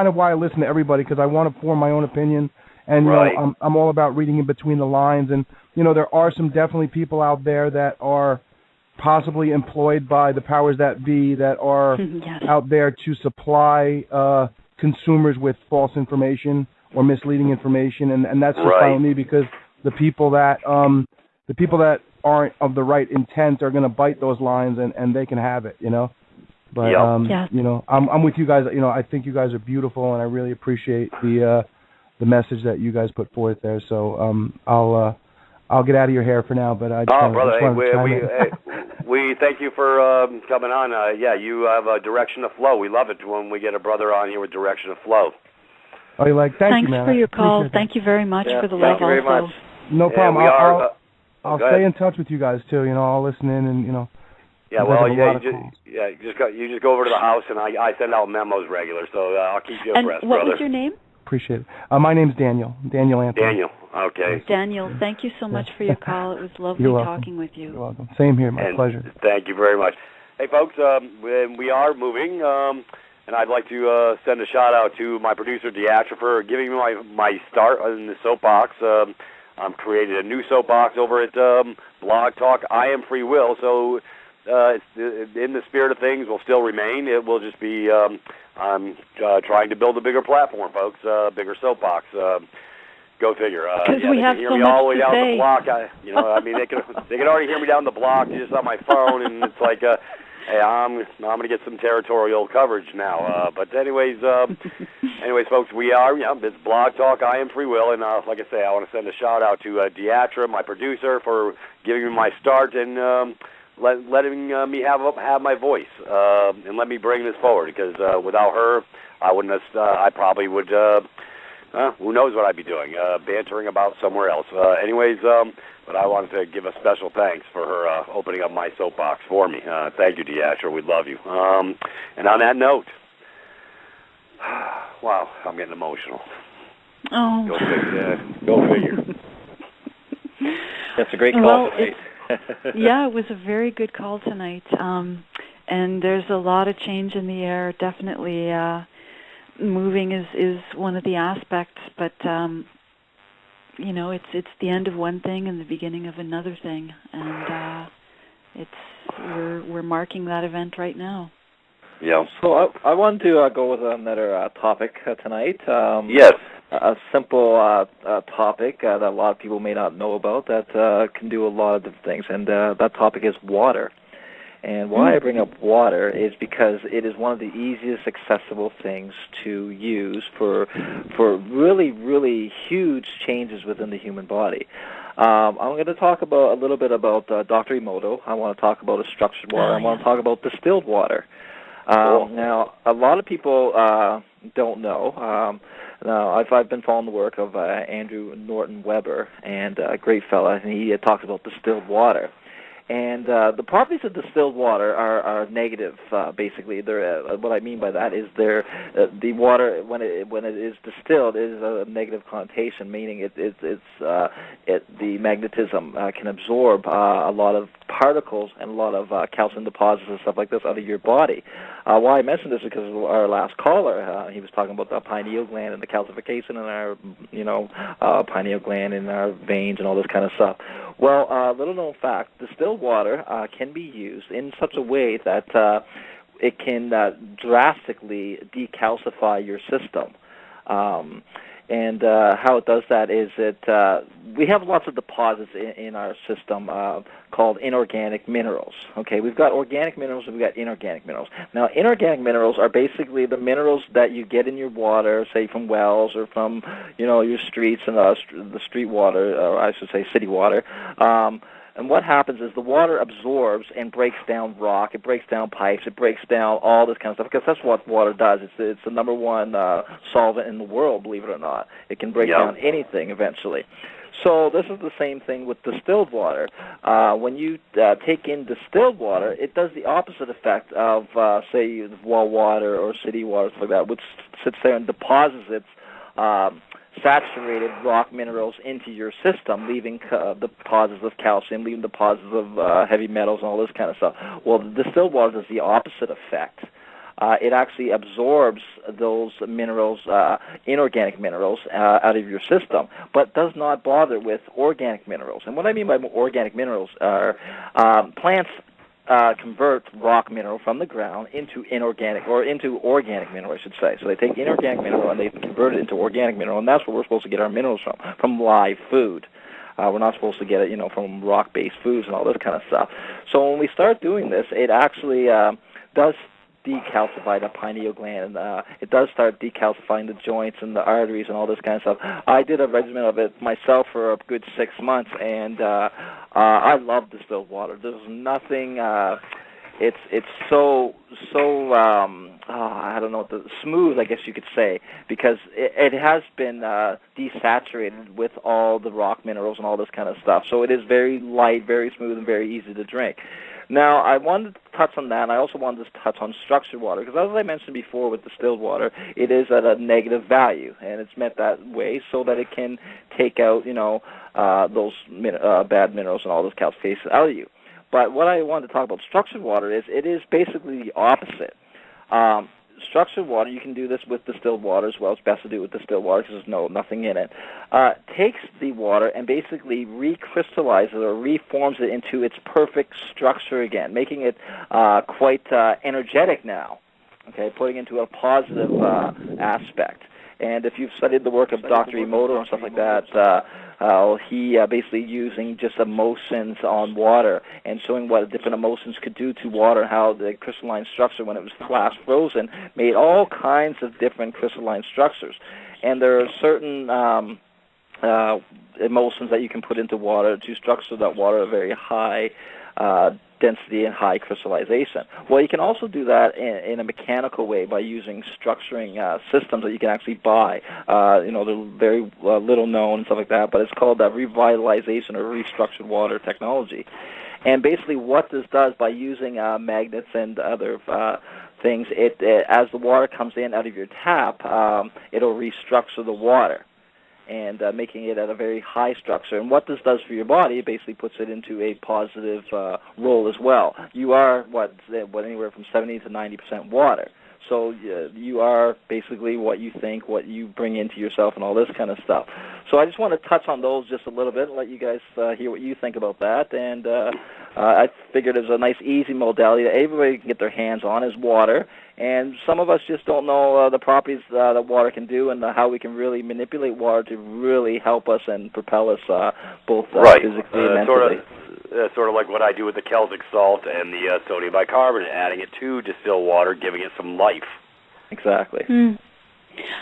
of why I listen to everybody, because I want to form my own opinion, and I'm all about reading in between the lines, and there are some definitely people out there that are possibly employed by the powers that be that are out there to supply consumers with false information or misleading information, and that's just fine with me, because the people that aren't of the right intent are going to bite those lines, and they can have it, But I'm with you guys. I think you guys are beautiful, and I really appreciate the message that you guys put forth there. So I'll get out of your hair for now, but I just we thank you for coming on. You have a direction of flow. We love it when we get a brother on here with direction of flow. Oh, thanks you, man. For your call. Thank you very much for the love. Thank you very much. No problem. I'll stay in touch with you guys too. I'll listen in and you just go over to the house, and I send out memos regular, so I'll keep you abreast, brother. And what was your name? Appreciate it. My name's Daniel Anthony. Daniel, okay. Daniel, thank you so much for your call. It was lovely talking with you. You're welcome. Same here. My pleasure. Thank you very much. Hey, folks, we are moving, and I'd like to send a shout-out to my producer, Deatra, for giving me my start in the soapbox. I'm created a new soapbox over at Blog Talk. I Am Free Will, so it's in the spirit of things, will still remain. It will just be I'm trying to build a bigger platform, folks, bigger soapbox. Go figure. Because we have they can hear so me much all the way to down say. the block. They can already hear me down the block just on my phone, and it's like, hey, I'm going to get some territorial coverage now. But anyways, folks, we are it's Blog Talk. I Am Free Will, and like I say, I want to send a shout out to Deatra, my producer, for giving me my start and letting me have my voice and let me bring this forward. Because without her, I wouldn't have. I probably would. Who knows what I'd be doing? Bantering about somewhere else. But I wanted to give a special thanks for her opening up my soapbox for me. Thank you, Deatra. We love you. And on that note, wow, I'm getting emotional. Oh. Go figure. That's a great call tonight. It was a very good call tonight. And there's a lot of change in the air. Definitely moving is one of the aspects, but it's the end of one thing and the beginning of another thing, and we're marking that event right now. Yeah. So I wanted to go with another topic tonight. Yes. A simple topic that a lot of people may not know about that can do a lot of different things, and that topic is water. And why I bring up water is because it is one of the easiest accessible things to use for really, really huge changes within the human body. I'm going to talk a little bit about Dr. Emoto. I want to talk about a structured water. I want to talk about distilled water. Now, a lot of people don't know. Now, I've been following the work of Andrew Norton Weber, and a great fella, and he talks about distilled water. And the properties of distilled water are negative. Basically, they're, what I mean by that is the water when it is distilled is a negative connotation, meaning the magnetism can absorb a lot of particles and a lot of calcium deposits and stuff like this out of your body. Why I mentioned this is because of our last caller. He was talking about the pineal gland and the calcification in our, pineal gland in our veins and all this kind of stuff. Well, little known fact, distilled water can be used in such a way that it can drastically decalcify your system. And how it does that is we have lots of deposits in our system called inorganic minerals. Okay, we've got organic minerals and we've got inorganic minerals. Now, inorganic minerals are basically the minerals that you get in your water, say from wells or from your streets and the street water, or I should say city water. And what happens is the water absorbs and breaks down rock, it breaks down pipes, it breaks down all this kind of stuff, because that's what water does. It's the number one solvent in the world, believe it or not. It can break down anything eventually. So this is the same thing with distilled water. When you take in distilled water, it does the opposite effect of, say, well water or city water, stuff like that, which sits there and deposits its saturated rock minerals into your system, leaving deposits of calcium, leaving deposits of heavy metals and all this kind of stuff. Well, the distilled water does the opposite effect. It actually absorbs those minerals, inorganic minerals, out of your system, but does not bother with organic minerals. And what I mean by organic minerals are plants convert rock mineral from the ground into inorganic, or into organic mineral, I should say. So they take inorganic mineral and they convert it into organic mineral, and that's where we're supposed to get our minerals from live food. We're not supposed to get it, from rock-based foods and all this kind of stuff. So when we start doing this, it actually does decalcify the pineal gland. It does start decalcifying the joints and the arteries and all this kind of stuff. I did a regimen of it myself for a good 6 months, and I love distilled water. There's nothing. It's so I don't know, smooth, I guess you could say, because it has been desaturated with all the rock minerals and all this kind of stuff. So it is very light, very smooth, and very easy to drink. Now, I wanted to touch on that, and I also wanted to touch on structured water, because as I mentioned before with distilled water, it is at a negative value, and it's meant that way so that it can take out, those bad minerals and all this calcification out of you. But what I wanted to talk about structured water is it is basically the opposite. Structured water, you can do this with distilled water as well. It's best to do it with distilled water because there's nothing in it. Takes the water and basically recrystallizes it or reforms it into its perfect structure again, making it quite energetic now, okay, putting it into a positive aspect. And if you've studied the work of Dr. Emoto and stuff like that, he basically using just emulsions on water and showing what different emulsions could do to water, how the crystalline structure, when it was flash frozen, made all kinds of different crystalline structures. And there are certain emulsions that you can put into water to structure that water at a very high density and high crystallization. Well, you can also do that in a mechanical way by using structuring systems that you can actually buy. They're very little known and stuff like that, but it's called revitalization or restructured water technology. And basically what this does by using magnets and other things, as the water comes in out of your tap, it'll restructure the water, and making it at a very high structure. And what this does for your body, it basically puts it into a positive role as well. You are, anywhere from 70 to 90% water. So you are basically what you think, what you bring into yourself, and all this kind of stuff. So I just want to touch on those just a little bit and let you guys hear what you think about that. And I figured it was a nice, easy modality that everybody can get their hands on is water. And some of us just don't know the properties that water can do and how we can really manipulate water to really help us and propel us both physically and mentally. Sort of like what I do with the Celtic salt and the sodium bicarbonate, adding it to distilled water, giving it some life. Exactly.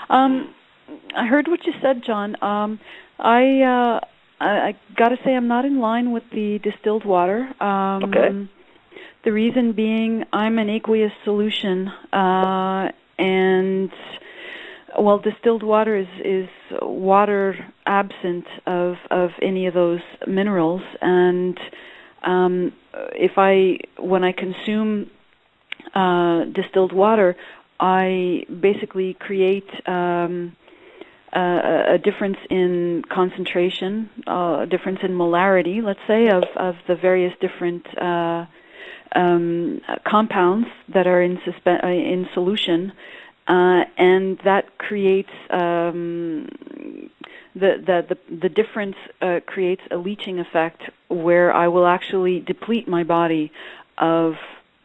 I heard what you said, John. I got to say I'm not in line with the distilled water. Okay. The reason being I'm an aqueous solution, and distilled water is water absent of any of those minerals, and when I consume distilled water, I basically create a difference in concentration, a difference in molarity, let's say, of the various different compounds that are in solution, and that creates the difference creates a leaching effect where I will actually deplete my body of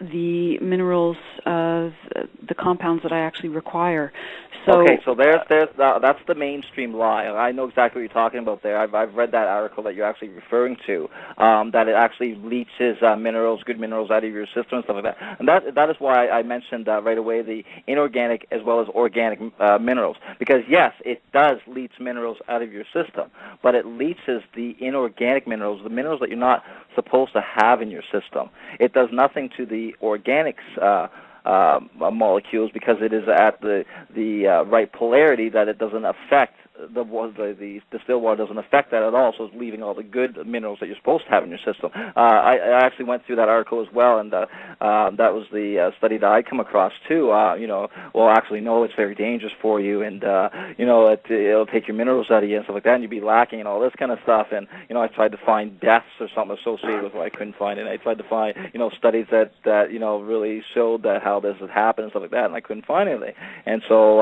the minerals, the compounds that I actually require. So, okay, so that's the mainstream lie. I know exactly what you're talking about there. I've read that article that you're actually referring to, that it actually leaches minerals, good minerals, out of your system and stuff like that. And that is why I mentioned right away the inorganic as well as organic minerals. Because, yes, it does leach minerals out of your system, but it leaches the inorganic minerals, the minerals that you're not supposed to have in your system. It does nothing to the organics molecules because it is at the right polarity that it doesn't affect the distilled water doesn't affect that at all, so it's leaving all the good minerals that you're supposed to have in your system. I actually went through that article as well, and that was the study that I come across too. Well, actually, no, it's very dangerous for you, and it'll take your minerals out of you and stuff like that, and you'll be lacking and all this kind of stuff. And I tried to find deaths or something associated with it. I couldn't find it. I tried to find studies that really showed that how this had happened and stuff like that, and I couldn't find anything. And so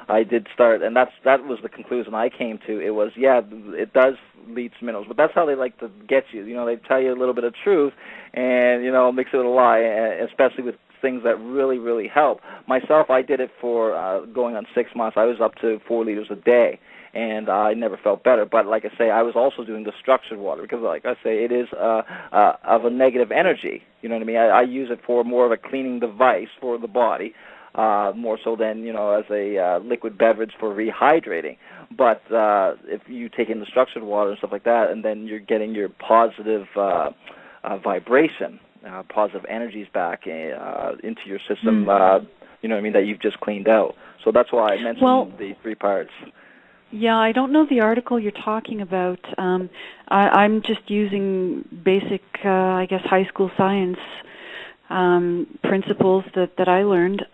I did start, and that was the conclusion I came to. It was, it does leach minerals, but that's how they like to get you. They tell you a little bit of truth and, mix it with a lie, especially with things that really, really help. Myself, I did it for going on 6 months. I was up to 4 liters a day, and I never felt better. But like I say, I was also doing the structured water because, like I say, it is of a negative energy. You know what I mean? I use it for more of a cleaning device for the body, more so than, as a liquid beverage for rehydrating. But if you take in the structured water and stuff like that, and then you're getting your positive vibration, positive energies back into your system, that you've just cleaned out. So that's why I mentioned the 3 parts. Yeah, I don't know the article you're talking about. I'm just using basic, high school science principles that I learned.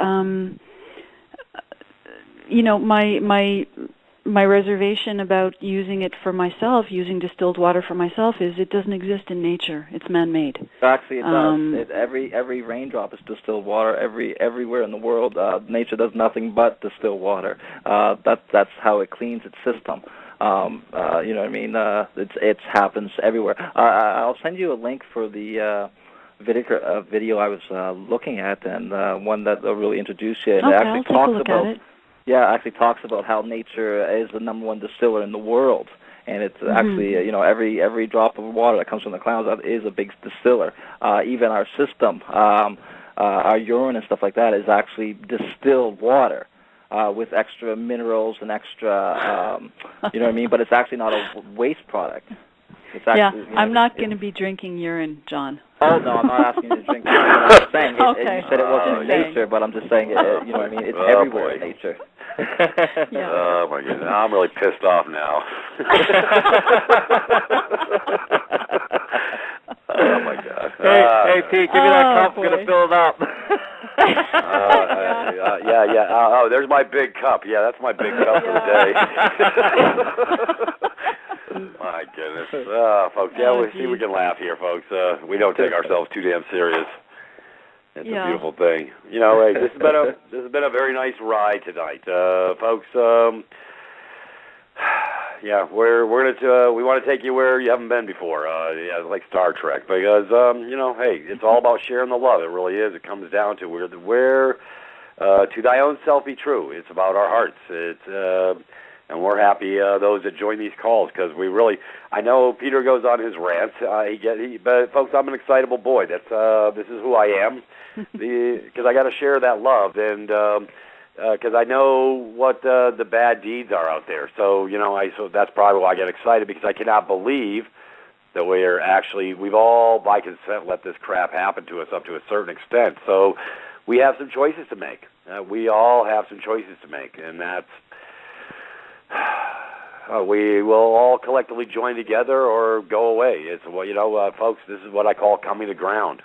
My reservation about using it for myself, using distilled water for myself, is it doesn't exist in nature. It's man-made. Actually, it does. Every raindrop is distilled water. Everywhere in the world, nature does nothing but distill water. That's how it cleans its system. You know what I mean? It happens everywhere. I'll send you a link for the video I was looking at, and one that will really introduce you. And okay, it actually I'll take a look at it. Yeah, it actually talks about how nature is the number 1 distiller in the world, and it's actually every drop of water that comes from the clouds is a big distiller. Even our system, our urine and stuff like that, is actually distilled water with extra minerals and extra, you know what I mean? But it's actually not a waste product. It's actually, I'm not going to be drinking urine, John. Oh, no, I'm not asking you to drink urine. I'm just saying, okay. You said it wasn't in nature, but I'm just saying, you know what I mean? It's everywhere in nature. Yeah. Oh, my goodness. I'm really pissed off now. Oh, my God. Hey, Pete, give me that cup. I'm going to fill it up. Yeah. Oh, there's my big cup. Yeah, that's my big cup for the day. My goodness. Folks, we can laugh here, folks. We don't take ourselves too damn serious. It's a beautiful thing. Hey, this has been a very nice ride tonight, folks. We want to take you where you haven't been before, like Star Trek, because hey, it's all about sharing the love. It really is. It comes down to where to thy own self be true. It's about our hearts. And we're happy those that join these calls, because I know Peter goes on his rants. But folks, I'm an excitable boy. This is who I am, because I got to share that love, and because I know what the bad deeds are out there. So so that's probably why I get excited, because I cannot believe that we've all by consent let this crap happen to us up to a certain extent. So we have some choices to make. We all have some choices to make, and that's We will all collectively join together or go away. It's folks. This is what I call coming to ground.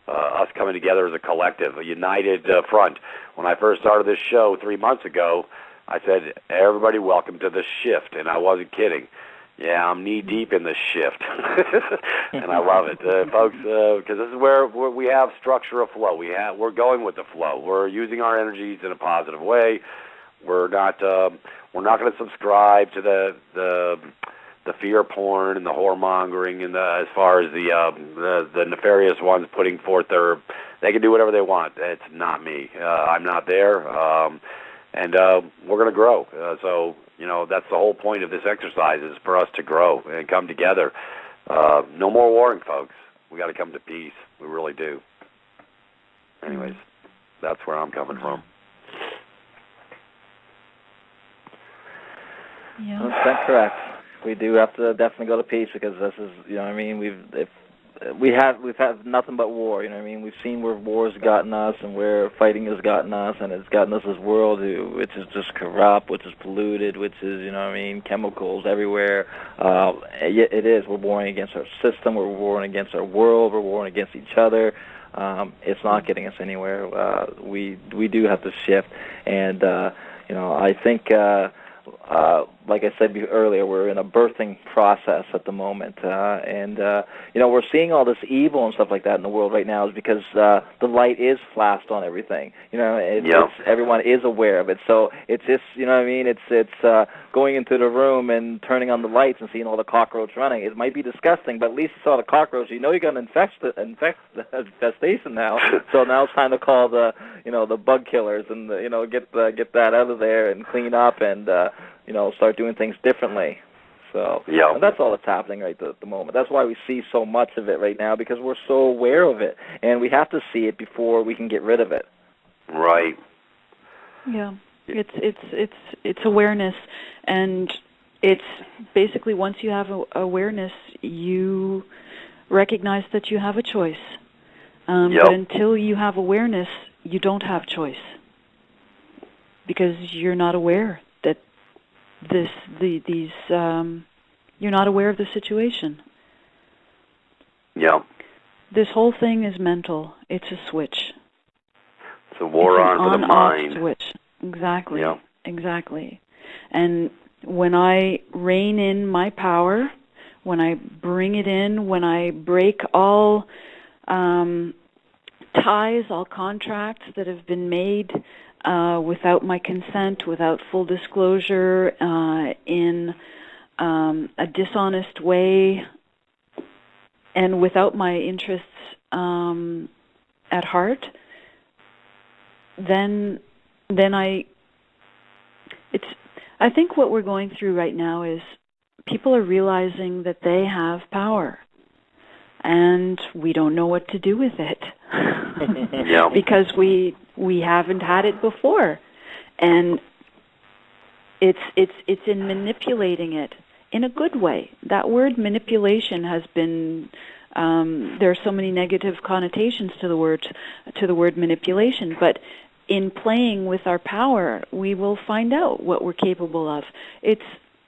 Us coming together as a collective, a united front. When I first started this show 3 months ago, I said, "Everybody, welcome to the shift," and I wasn't kidding. Yeah, I'm knee deep in this shift, and I love it, folks, because this is where we have structure of flow. We're going with the flow. We're using our energies in a positive way. We're not going to subscribe to the fear porn and the whoremongering and as far as the nefarious ones putting forth they can do whatever they want. It's not me. I'm not there, and we're going to grow. So that's the whole point of this exercise, is for us to grow and come together. No more warring, folks. We got to come to peace. We really do. Anyways, that's where I'm coming from. Yeah. That's correct. We do have to definitely go to peace, because this is, we've had nothing but war. We've seen where war's gotten us and where fighting has gotten us, and it's gotten us this world which is just corrupt, which is polluted, which is chemicals everywhere. It is. We're warring against our system. We're warring against our world. We're warring against each other. It's not getting us anywhere. We do have to shift, and I think. Like I said earlier, we're in a birthing process at the moment, and we're seeing all this evil and stuff like that in the world right now is because the light is flashed on everything. Everyone is aware of it, so it's just it's going into the room and turning on the lights and seeing all the cockroach running. It might be disgusting, but at least you saw the cockroach. You got an infestation now. So now it's time to call the bug killers and get that out of there and clean up and start doing things differently. So and that's all that's happening right at the moment. That's why we see so much of it right now, because we're so aware of it, and we have to see it before we can get rid of it. Right. Yeah. It's awareness, and it's basically, once you have awareness, you recognize that you have a choice. But until you have awareness, you don't have choice, because you're not aware that you're not aware of the situation. Yeah. This whole thing is mental. It's a switch. It's a war on the mind. Switch. Exactly. Yeah. Exactly. And when I rein in my power, when I bring it in, when I break all ties, all contracts that have been made without my consent, without full disclosure, in a dishonest way, and without my interests at heart, then I think what we're going through right now is people are realizing that they have power, and we don't know what to do with it. Because we haven't had it before, and it's in manipulating it in a good way. That word manipulation has been there are so many negative connotations to the word manipulation, but in playing with our power, we will find out what we're capable of.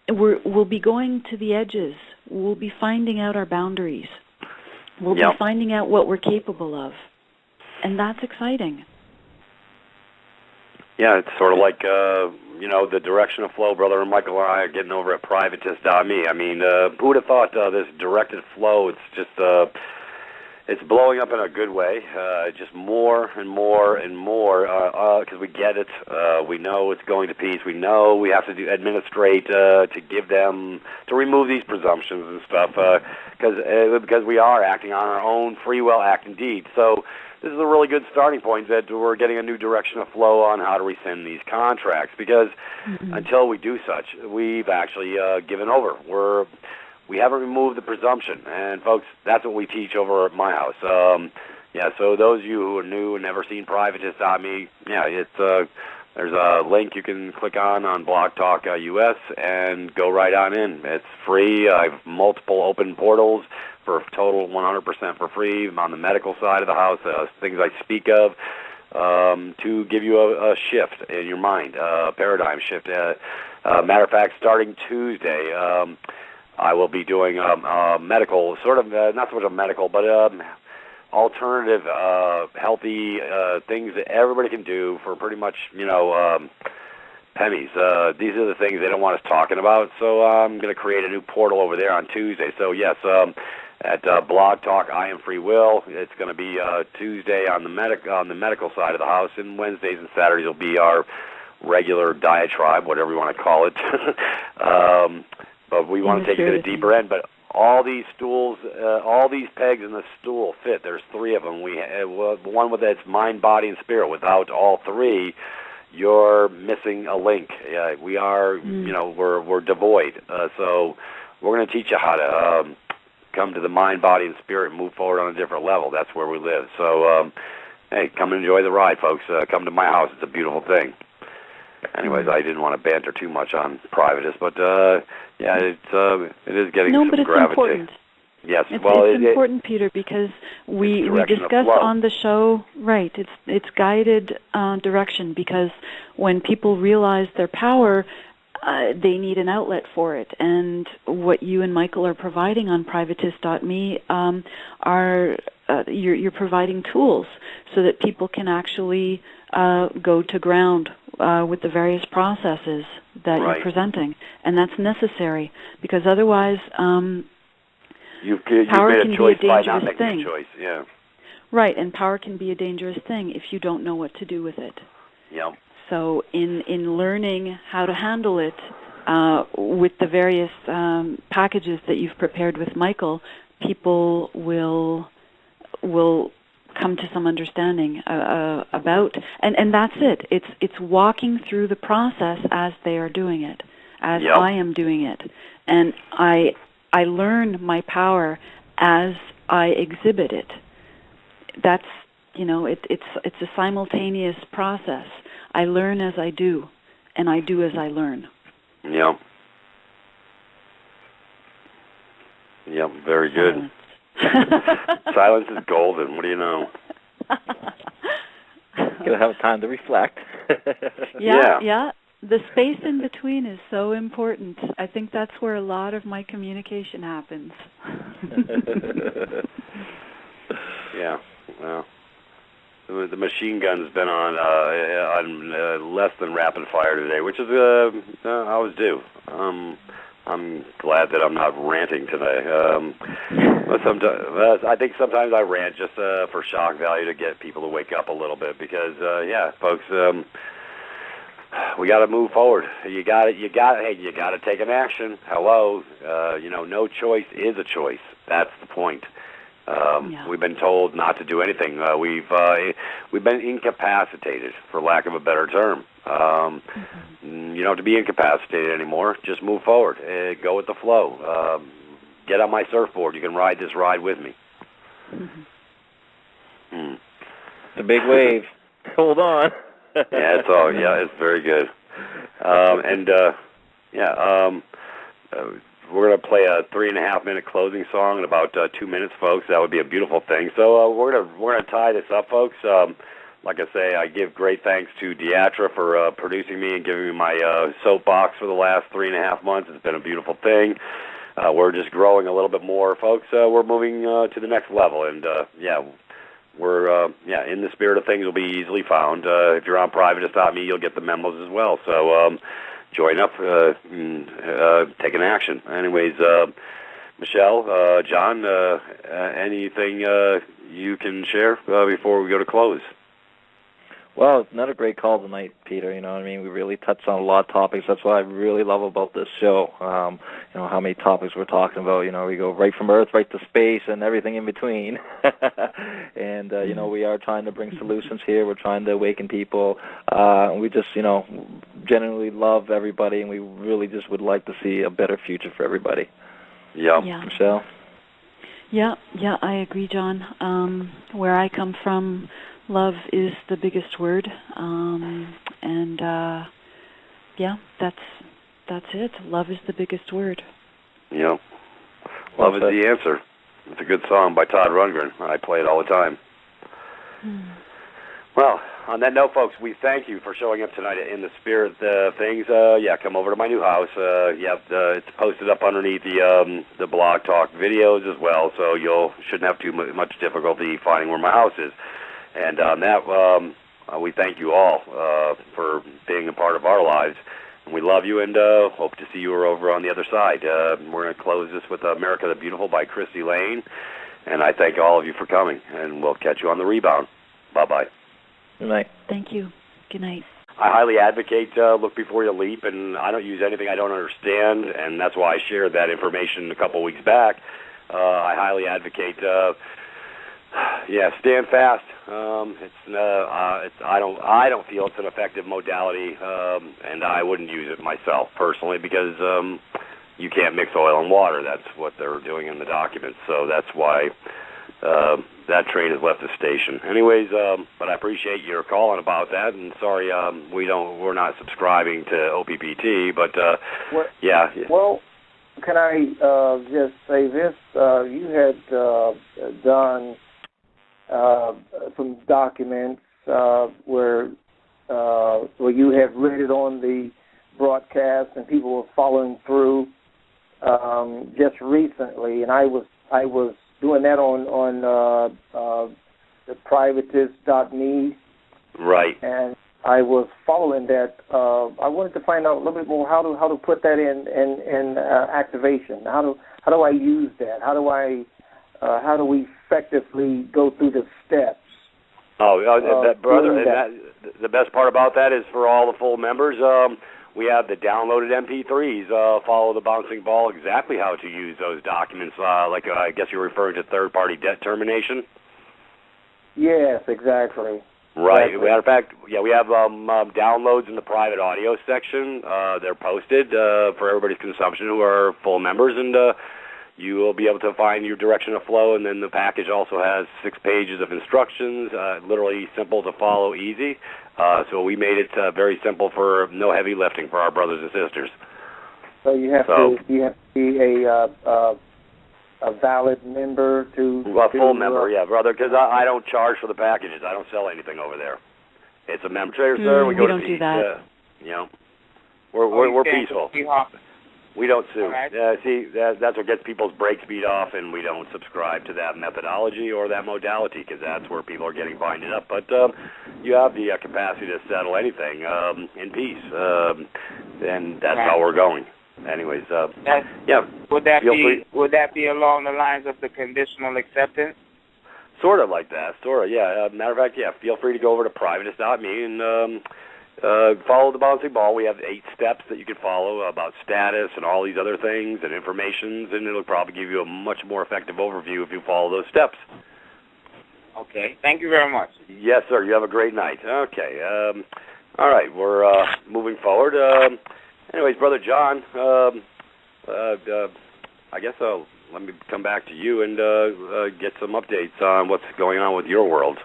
We'll be going to the edges. We'll be finding out our boundaries. We'll be finding out what we're capable of. And that's exciting. Yeah, it's sort of like, the direction of flow Brother Michael and I are getting over at privatist.me. I mean, who would have thought this directed flow, it's just, it's blowing up in a good way, just more and more and more, because we get it. We know it's going to peace. We know we have to administrate to give them, to remove these presumptions and stuff, because we are acting on our own free will act indeed. So this is a really good starting point that we're getting a new direction of flow on how to rescind these contracts, because until we do such, we've actually given over. We haven't removed the presumption, and folks, that's what we teach over at my house. So those of you who are new and never seen privatist.me, there's a link you can click on Blog Talk US and go right on in. It's free. I have multiple open portals for total 100% for free on the medical side of the house, things I speak of, to give you a shift in your mind, a paradigm shift. Matter of fact, starting Tuesday, I will be doing medical, sort of, not so much a medical, but alternative, healthy things that everybody can do for pretty much, pennies. These are the things they don't want us talking about, so I'm going to create a new portal over there on Tuesday. So, yes, at Blog Talk, I Am Free Will, it's going to be Tuesday on the medical side of the house, and Wednesdays and Saturdays will be our regular diatribe, whatever you want to call it. But we want to take it to the deeper end. But all these stools, all these pegs in the stool fit. There's 3 of them. We one with its mind, body, and spirit. Without all 3, you're missing a link. We are, we're devoid. So we're going to teach you how to come to the mind, body, and spirit and move forward on a different level. That's where we live. So, hey, come and enjoy the ride, folks. Come to my house. It's a beautiful thing. Anyways, I didn't want to banter too much on Privatus, but it is getting some it's gravity. Important. Yes, it's important, Peter, because we discussed on the show. Right, it's guided direction, because when people realize their power, they need an outlet for it, and what you and Michael are providing on Privatus.me are you're providing tools so that people can actually go to ground with the various processes that you're presenting, and that's necessary, because otherwise you've power made can a choice be a by dangerous not making thing. a choice. Yeah. Right, and power can be a dangerous thing if you don't know what to do with it. Yep. So in learning how to handle it with the various packages that you've prepared with Michael, people will come to some understanding about, and that's it. It's walking through the process as they are doing it, as I am doing it, and I learn my power as I exhibit it. That's it's a simultaneous process. I learn as I do, and I do as I learn. Yep. Yep. Very good. Silence is golden. What do you know? Gotta have time to reflect. Yeah. The space in between is so important. I think that's where a lot of my communication happens. Yeah. Well, the machine gun's been on less than rapid fire today, which is always due. I'm glad that I'm not ranting today. But sometimes, I think sometimes I rant just for shock value to get people to wake up a little bit, because folks, we got to move forward. You got to take an action. Hello, no choice is a choice. That's the point. We've been told not to do anything. We've been incapacitated, for lack of a better term. You don't have to be incapacitated anymore. Just move forward. Go with the flow. Get on my surfboard. You can ride this ride with me. It's a big wave. Hold on. It's very good. We're going to play a 3.5-minute closing song in about 2 minutes, folks. That would be a beautiful thing. So we're going to tie this up, folks. Like I say, I give great thanks to Deatra for producing me and giving me my soapbox for the last 3.5 months. It's been a beautiful thing. We're just growing a little bit more, folks. We're moving to the next level, and we're in the spirit of things will be easily found. If you're on Privatus.me, you'll get the memos as well. So join up, take an action. Anyways, Michelle, John, anything you can share before we go to close? Well, it's another great call tonight, Peter. You know what I mean? We really touched on a lot of topics. That's what I really love about this show. How many topics we're talking about. We go right from Earth right to space and everything in between. And, we are trying to bring solutions here. We're trying to awaken people. And we just, genuinely love everybody, and we really just would like to see a better future for everybody. Yeah. Michelle? Yeah, I agree, John. Where I come from, love is the biggest word, that's it. Love is the biggest word. Yeah, love is the answer. It's a good song by Todd Rundgren. I play it all the time. Well, on that note, folks, we thank you for showing up tonight in the spirit of things. Come over to my new house. It's posted up underneath the Blog Talk videos as well, so you shouldn't have too much difficulty finding where my house is. And on that, we thank you all for being a part of our lives. And we love you and hope to see you over on the other side. We're going to close this with America the Beautiful by Christy Lane. And I thank all of you for coming, and we'll catch you on the rebound. Bye-bye. Good night. Thank you. Good night. I highly advocate look before you leap, and I don't use anything I don't understand, and that's why I shared that information a couple weeks back. I highly advocate, stand fast. I don't feel it's an effective modality, and I wouldn't use it myself personally because you can't mix oil and water. That's what they're doing in the documents, so that's why. That train has left the station. Anyways, but I appreciate your calling about that, and sorry we're not subscribing to OPPT, but Well, can I just say this? You had done some documents where you had read it on the broadcast, and people were following through just recently, and I was doing that on the privatist.me. Right. And I was following that. I wanted to find out a little bit more how to put that in activation. How do I use that? How do we effectively go through the steps? Brother, the best part about that is for all the full members. We have the downloaded MP3s, follow the bouncing ball, exactly how to use those documents, I guess you're referring to third-party debt termination? Yes, exactly. Right. Exactly. Matter of fact, we have downloads in the private audio section. They're posted for everybody's consumption who are full members, and you will be able to find your direction of flow, and then the package also has 6 pages of instructions, literally simple to follow, easy. So we made it very simple for no heavy lifting for our brothers and sisters. So you have to be a valid member to... full member, brother, because I don't charge for the packages. I don't sell anything over there. It's a member trader, sir. We don't do that. We're peaceful. We don't sue. Right. That's what gets people's brakes beat off, and we don't subscribe to that methodology or that modality because that's where people are getting binded up. But you have the capacity to settle anything in peace, and that's how we're going. Anyways, Would that be along the lines of the conditional acceptance? Sort of like that. Sort of, yeah. Matter of fact, feel free to go over to privatist.me and follow the bouncing ball. We have 8 steps that you can follow about status and all these other things and informations, and it'll probably give you a much more effective overview if you follow those steps. Okay. Thank you very much. Yes, sir. You have a great night. Okay. All right. We're moving forward. Anyways, Brother John, I guess let me come back to you and get some updates on what's going on with your world.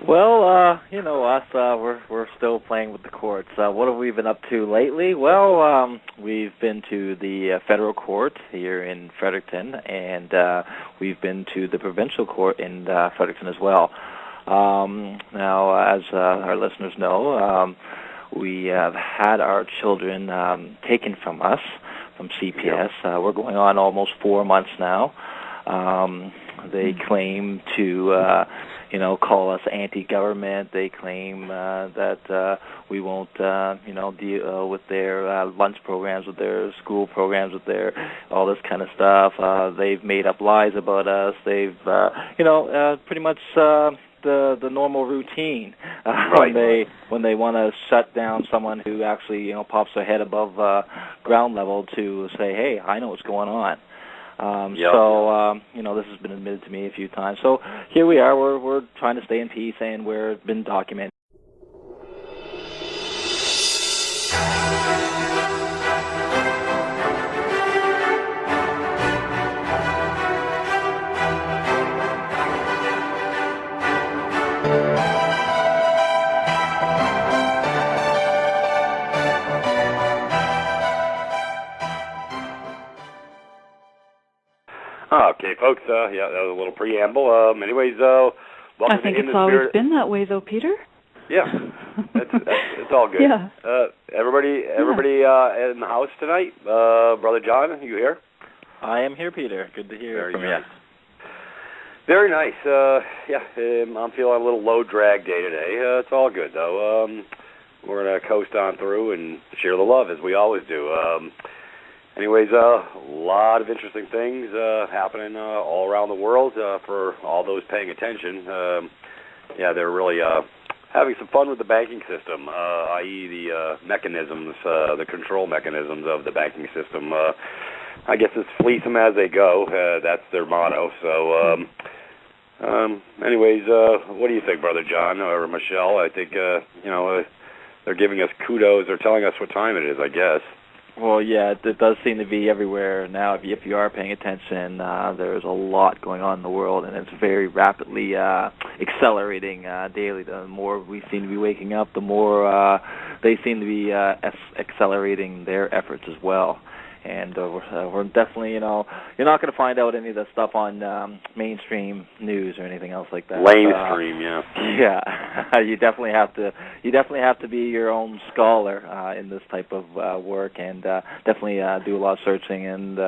Well, you know us, we're still playing with the courts. What have we been up to lately? Well, we've been to the federal court here in Fredericton, and we've been to the provincial court in Fredericton as well. Now, as our listeners know, we have had our children taken from us, from CPS. We're going on almost 4 months now. They claim to... call us anti-government. They claim that we won't, deal with their lunch programs, with their school programs, with their all this kind of stuff. They've made up lies about us. They've, pretty much the normal routine when they want to shut down someone who actually, pops their head above ground level to say, hey, I know what's going on. This has been admitted to me a few times. So here we are. We're trying to stay in peace, and we've been documented. Okay, folks, that was a little preamble. Anyways, welcome I think in it's the always spirit. been that way, though, Peter. Yeah, it's all good. Yeah. Everybody in the house tonight. Brother John, you here? I am here, Peter. Good to hear from you. Very nice. I'm feeling a little low drag day today. It's all good though. We're gonna coast on through and share the love as we always do. Anyways, a lot of interesting things happening all around the world for all those paying attention. They're really having some fun with the banking system, i.e. the mechanisms, the control mechanisms of the banking system. I guess it's fleece them as they go. That's their motto. So, what do you think, Brother John or Michelle? I think, they're giving us kudos. They're telling us what time it is, I guess. Well, yeah, it does seem to be everywhere now. If you are paying attention, there's a lot going on in the world, and it's very rapidly accelerating daily. The more we seem to be waking up, the more they seem to be accelerating their efforts as well. And we're definitely, you're not going to find out any of the stuff on mainstream news or anything else like that. Lamestream, yeah. Yeah, you definitely have to be your own scholar in this type of work, and definitely do a lot of searching and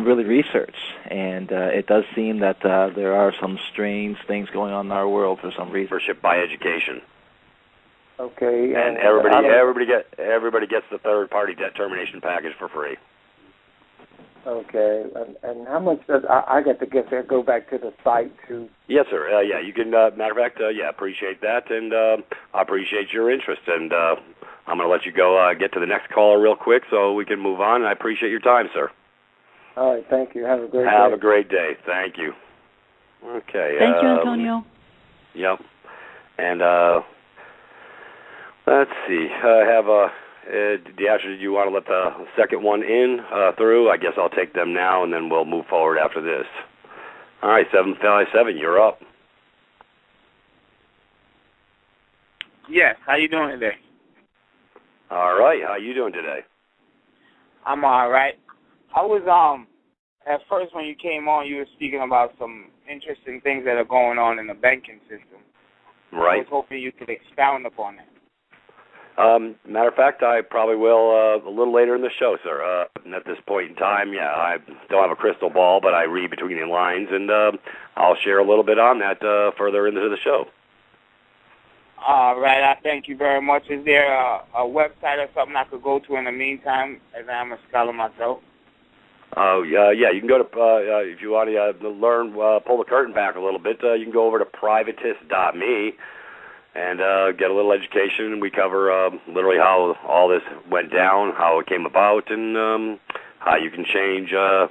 really research. And it does seem that there are some strange things going on in our world for some reason. Membership by education. Okay. And everybody gets the third-party debt termination package for free. Okay. And how much does I get to go back to the site too? Yes, sir. You can. Matter of fact, appreciate that, and I appreciate your interest. And I'm going to let you go get to the next caller real quick so we can move on. And I appreciate your time, sir. All right. Thank you. Have a great day. Have a great day. Thank you. Okay. Thank you, Antonio. Yep. And let's see. Deatra, did you want to let the second one in through? I guess I'll take them now, and then we'll move forward after this. All right, 757, you're up. Yes, how you doing today? All right, how you doing today? I'm all right. I was at first when you came on, you were speaking about some interesting things that are going on in the banking system. Right. I was hoping you could expound upon that. Matter of fact, I probably will a little later in the show, sir. At this point in time, I don't have a crystal ball, but I read between the lines, and I'll share a little bit on that further into the show. All right, I thank you very much. Is there a website or something I could go to in the meantime, as I'm a scholar myself? Oh, yeah, you can go to, if you want to learn, pull the curtain back a little bit, you can go over to privatist.me. And get a little education. We cover literally how all this went down, how it came about, and how you can change your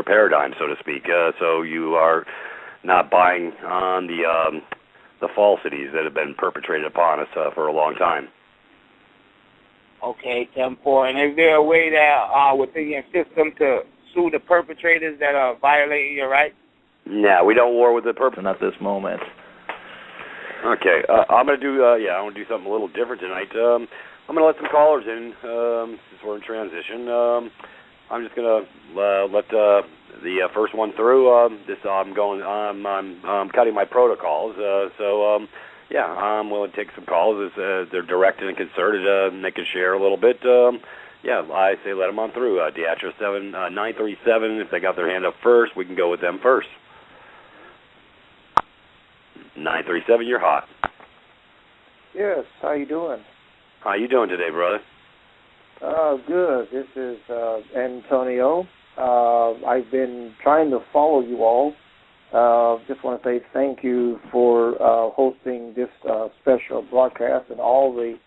paradigm, so to speak. So you are not buying on the falsities that have been perpetrated upon us for a long time. Okay, 10-4. And is there a way that within your system to sue the perpetrators that are violating your rights? No, we don't war with the perpetrators. Not this moment. Okay, I'm going to do, I want to do something a little different tonight. I'm going to let some callers in since we're in transition. I'm just going to let the first one through. I'm cutting my protocols. I'm willing to take some calls. They're directed and concerted, and they can share a little bit. I say let them on through. Deatra 937, if they got their hand up first, we can go with them first. 937, you're hot. Yes, how you doing? How you doing today, brother? Good. This is Antonio. I've been trying to follow you all. Just want to say thank you for hosting this special broadcast and all the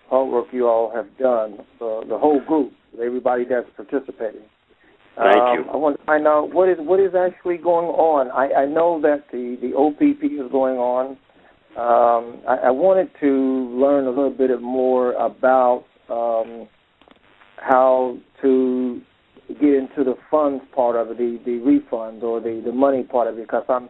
hard work you all have done, the whole group, everybody that's participating. Thank you. I want to find out what is actually going on. I know that the OPP is going on. I wanted to learn a little bit more about how to get into the funds part of it, the refunds or the money part of it, because I'm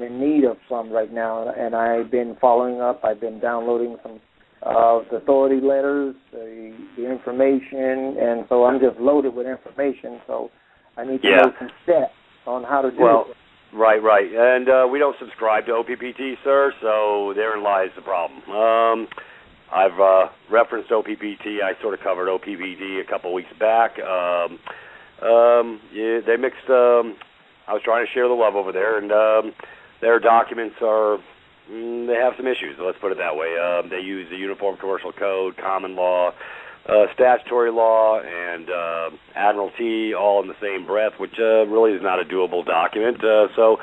in need of some right now, and I've been following up. I've been downloading some the authority letters, the information, and so I'm just loaded with information. So I need to know some steps on how to do it. Right, right. And we don't subscribe to OPPT, sir, so therein lies the problem. I've referenced OPPT. I sort of covered OPPT a couple weeks back. Yeah, they mixed. I was trying to share the love over there, and their documents are. They have some issues. Let's put it that way. They use the Uniform Commercial Code, common law, statutory law, and admiralty all in the same breath, which really is not a doable document. So